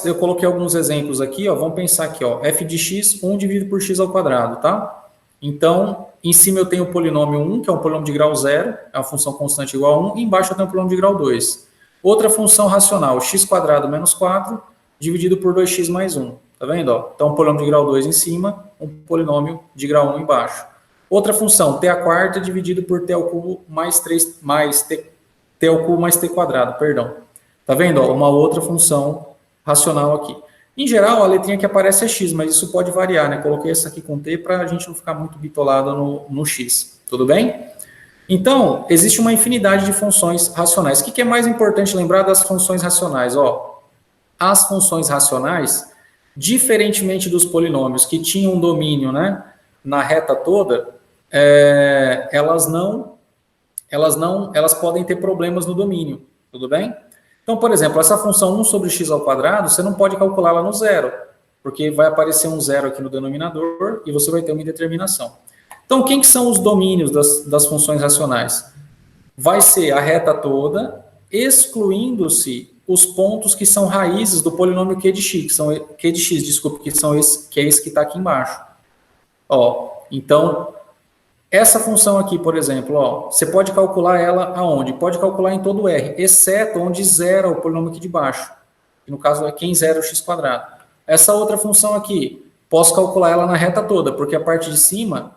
eu coloquei alguns exemplos aqui, ó, vamos pensar aqui, ó, f de x, 1 dividido por x ao quadrado, tá? Então, em cima eu tenho o polinômio 1, que é um polinômio de grau 0, é uma função constante igual a 1, e embaixo eu tenho um polinômio de grau 2. Outra função racional, x quadrado menos 4, dividido por 2x mais 1, tá vendo, ó? Então, um polinômio de grau 2 em cima, um polinômio de grau 1 embaixo. Outra função, t a quarta, dividido por t ao cubo mais 3, mais t ao cubo mais t quadrado, perdão. Tá vendo, ó? Uma outra função racional aqui. Em geral, a letrinha que aparece é x, mas isso pode variar, né? Coloquei essa aqui com t para a gente não ficar muito bitolado no x. Tudo bem? Então, existe uma infinidade de funções racionais. O que é mais importante lembrar das funções racionais? Ó, as funções racionais, diferentemente dos polinômios que tinham um domínio, né, na reta toda, elas podem ter problemas no domínio. Tudo bem? Então, por exemplo, essa função 1 sobre x ao quadrado, você não pode calculá-la no zero, porque vai aparecer um zero aqui no denominador e você vai ter uma indeterminação. Então, quem que são os domínios das funções racionais? Vai ser a reta toda, excluindo-se os pontos que são raízes do polinômio q de x, que é esse que está aqui embaixo. Ó, então, essa função aqui, por exemplo, ó, você pode calcular ela aonde? Pode calcular em todo R, exceto onde zero é o polinômio aqui de baixo, que no caso é quem zera o x quadrado. Essa outra função aqui, posso calcular ela na reta toda, porque a parte de cima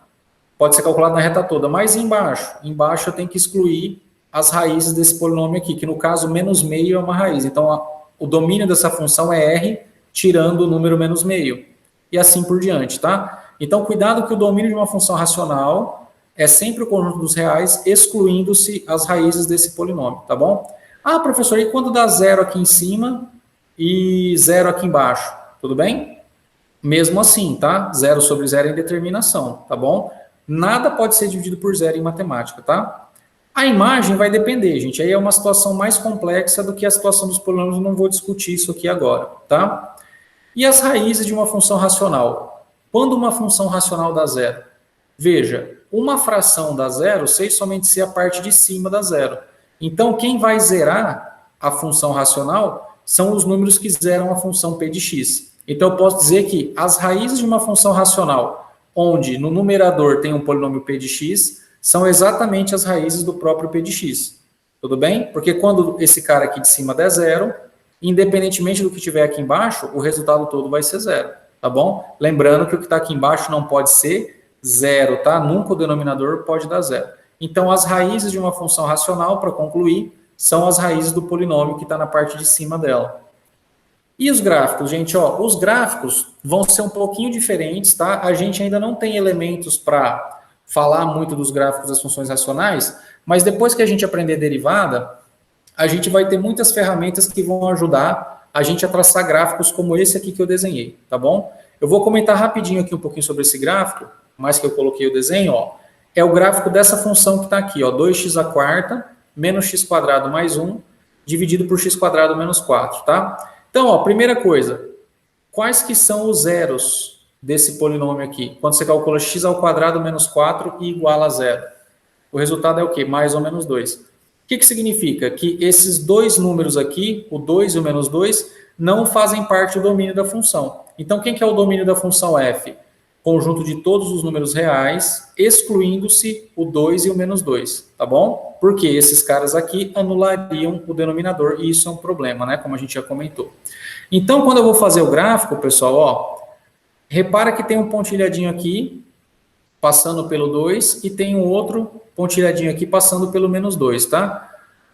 pode ser calculada na reta toda, mas embaixo eu tenho que excluir as raízes desse polinômio aqui, que no caso menos meio é uma raiz. Então, o domínio dessa função é R, tirando o número menos meio, e assim por diante, tá? Então, cuidado que o domínio de uma função racional é sempre o conjunto dos reais, excluindo-se as raízes desse polinômio, tá bom? Ah, professor, e quando dá zero aqui em cima e zero aqui embaixo, tudo bem? Mesmo assim, tá? Zero sobre zero é indeterminação, tá bom? Nada pode ser dividido por zero em matemática, tá? A imagem vai depender, gente. Aí é uma situação mais complexa do que a situação dos polinômios, eu não vou discutir isso aqui agora, tá? E as raízes de uma função racional? Quando uma função racional dá zero? Veja, uma fração dá zero, sei somente se a parte de cima dá zero. Então, quem vai zerar a função racional são os números que zeram a função p de x. Então, eu posso dizer que as raízes de uma função racional, onde no numerador tem um polinômio p de x, são exatamente as raízes do próprio p de x. Tudo bem? Porque quando esse cara aqui de cima der zero, independentemente do que tiver aqui embaixo, o resultado todo vai ser zero. Tá bom? Lembrando que o que está aqui embaixo não pode ser zero, tá? Nunca o denominador pode dar zero. Então, as raízes de uma função racional, para concluir, são as raízes do polinômio que está na parte de cima dela. E os gráficos, gente? Ó, os gráficos vão ser um pouquinho diferentes, tá? A gente ainda não tem elementos para falar muito dos gráficos das funções racionais, mas depois que a gente aprender derivada, a gente vai ter muitas ferramentas que vão ajudar a gente a traçar gráficos como esse aqui que eu desenhei, tá bom? Eu vou comentar rapidinho aqui um pouquinho sobre esse gráfico, mais que eu coloquei o desenho, ó, é o gráfico dessa função que está aqui, ó, 2x à quarta menos x quadrado mais 1, dividido por x quadrado menos 4, tá? Então, ó, primeira coisa, quais que são os zeros desse polinômio aqui? Quando você calcula x ao quadrado menos 4 e igual a zero. O resultado é o quê? Mais ou menos 2. O que significa? Que esses dois números aqui, o 2 e o menos 2, não fazem parte do domínio da função. Então, quem que é o domínio da função f? conjunto de todos os números reais, excluindo-se o 2 e o menos 2, tá bom? Porque esses caras aqui anulariam o denominador, e isso é um problema, né? Como a gente já comentou. Então, quando eu vou fazer o gráfico, pessoal, ó, repara que tem um pontilhadinho aqui, passando pelo 2, e tem um outro pontilhadinho aqui, passando pelo menos 2, tá?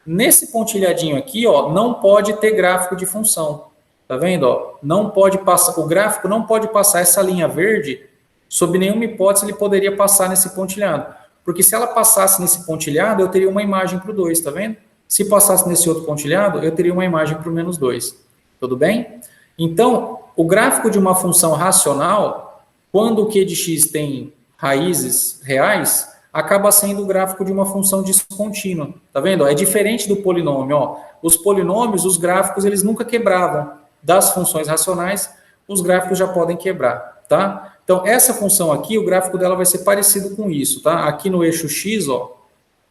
Nesse pontilhadinho aqui, ó, não pode ter gráfico de função. Tá vendo, ó? Não pode passar, o gráfico não pode passar essa linha verde, sob nenhuma hipótese ele poderia passar nesse pontilhado. Porque se ela passasse nesse pontilhado, eu teria uma imagem para o 2, tá vendo? Se passasse nesse outro pontilhado, eu teria uma imagem para o menos 2. Tudo bem? Então, o gráfico de uma função racional, quando o q de x tem raízes reais, acaba sendo o gráfico de uma função descontínua. Tá vendo? É diferente do polinômio. Ó. Os polinômios, os gráficos, eles nunca quebravam. Das funções racionais, os gráficos já podem quebrar, tá? Então, essa função aqui, o gráfico dela vai ser parecido com isso, tá? Aqui no eixo x, ó,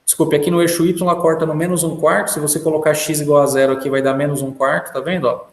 desculpe, aqui no eixo y ela corta no menos 1/4, se você colocar x igual a 0 aqui, vai dar menos 1/4, tá vendo, ó?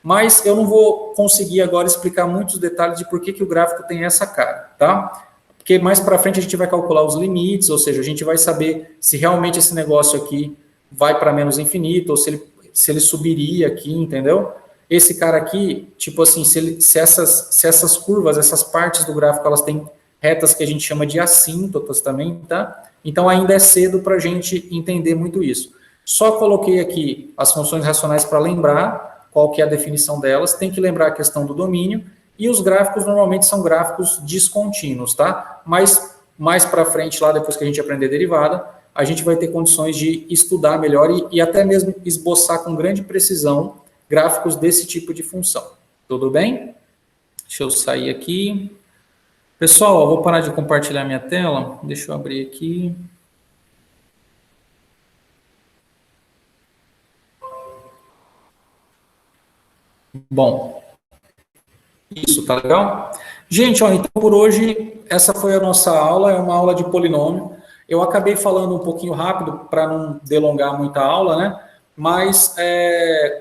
Mas eu não vou conseguir agora explicar muitos detalhes de por que o gráfico tem essa cara, tá? Porque mais para frente a gente vai calcular os limites, ou seja, a gente vai saber se realmente esse negócio aqui vai para menos infinito, ou se ele subiria aqui, entendeu? Esse cara aqui, tipo assim, se essas curvas, essas partes do gráfico, elas têm retas que a gente chama de assíntotas também, tá? Então ainda é cedo para a gente entender muito isso. Só coloquei aqui as funções racionais para lembrar qual que é a definição delas, tem que lembrar a questão do domínio, e os gráficos normalmente são gráficos descontínuos, tá? Mas mais para frente, lá depois que a gente aprender derivada, a gente vai ter condições de estudar melhor e até mesmo esboçar com grande precisão gráficos desse tipo de função. Tudo bem? Deixa eu sair aqui. Pessoal, eu vou parar de compartilhar minha tela. Deixa eu abrir aqui. Bom, isso, tá legal? Gente, ó, então por hoje, essa foi a nossa aula, é uma aula de polinômio. Eu acabei falando um pouquinho rápido para não delongar muita aula, né? Mas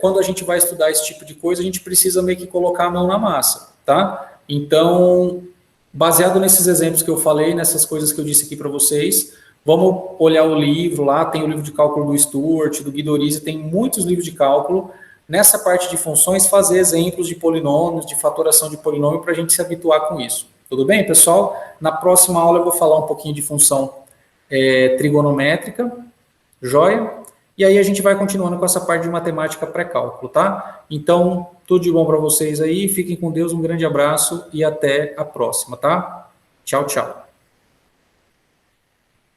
quando a gente vai estudar esse tipo de coisa, a gente precisa meio que colocar a mão na massa, tá? Então, baseado nesses exemplos que eu falei, nessas coisas que eu disse aqui para vocês, vamos olhar o livro lá, tem o livro de cálculo do Stuart, do Guidorizi, tem muitos livros de cálculo. Nessa parte de funções, fazer exemplos de polinômios, de fatoração de polinômio, para a gente se habituar com isso. Tudo bem, pessoal? Na próxima aula eu vou falar um pouquinho de função trigonométrica, joia? E aí a gente vai continuando com essa parte de matemática pré-cálculo, tá? Então, tudo de bom para vocês aí, fiquem com Deus, um grande abraço e até a próxima, tá? Tchau, tchau.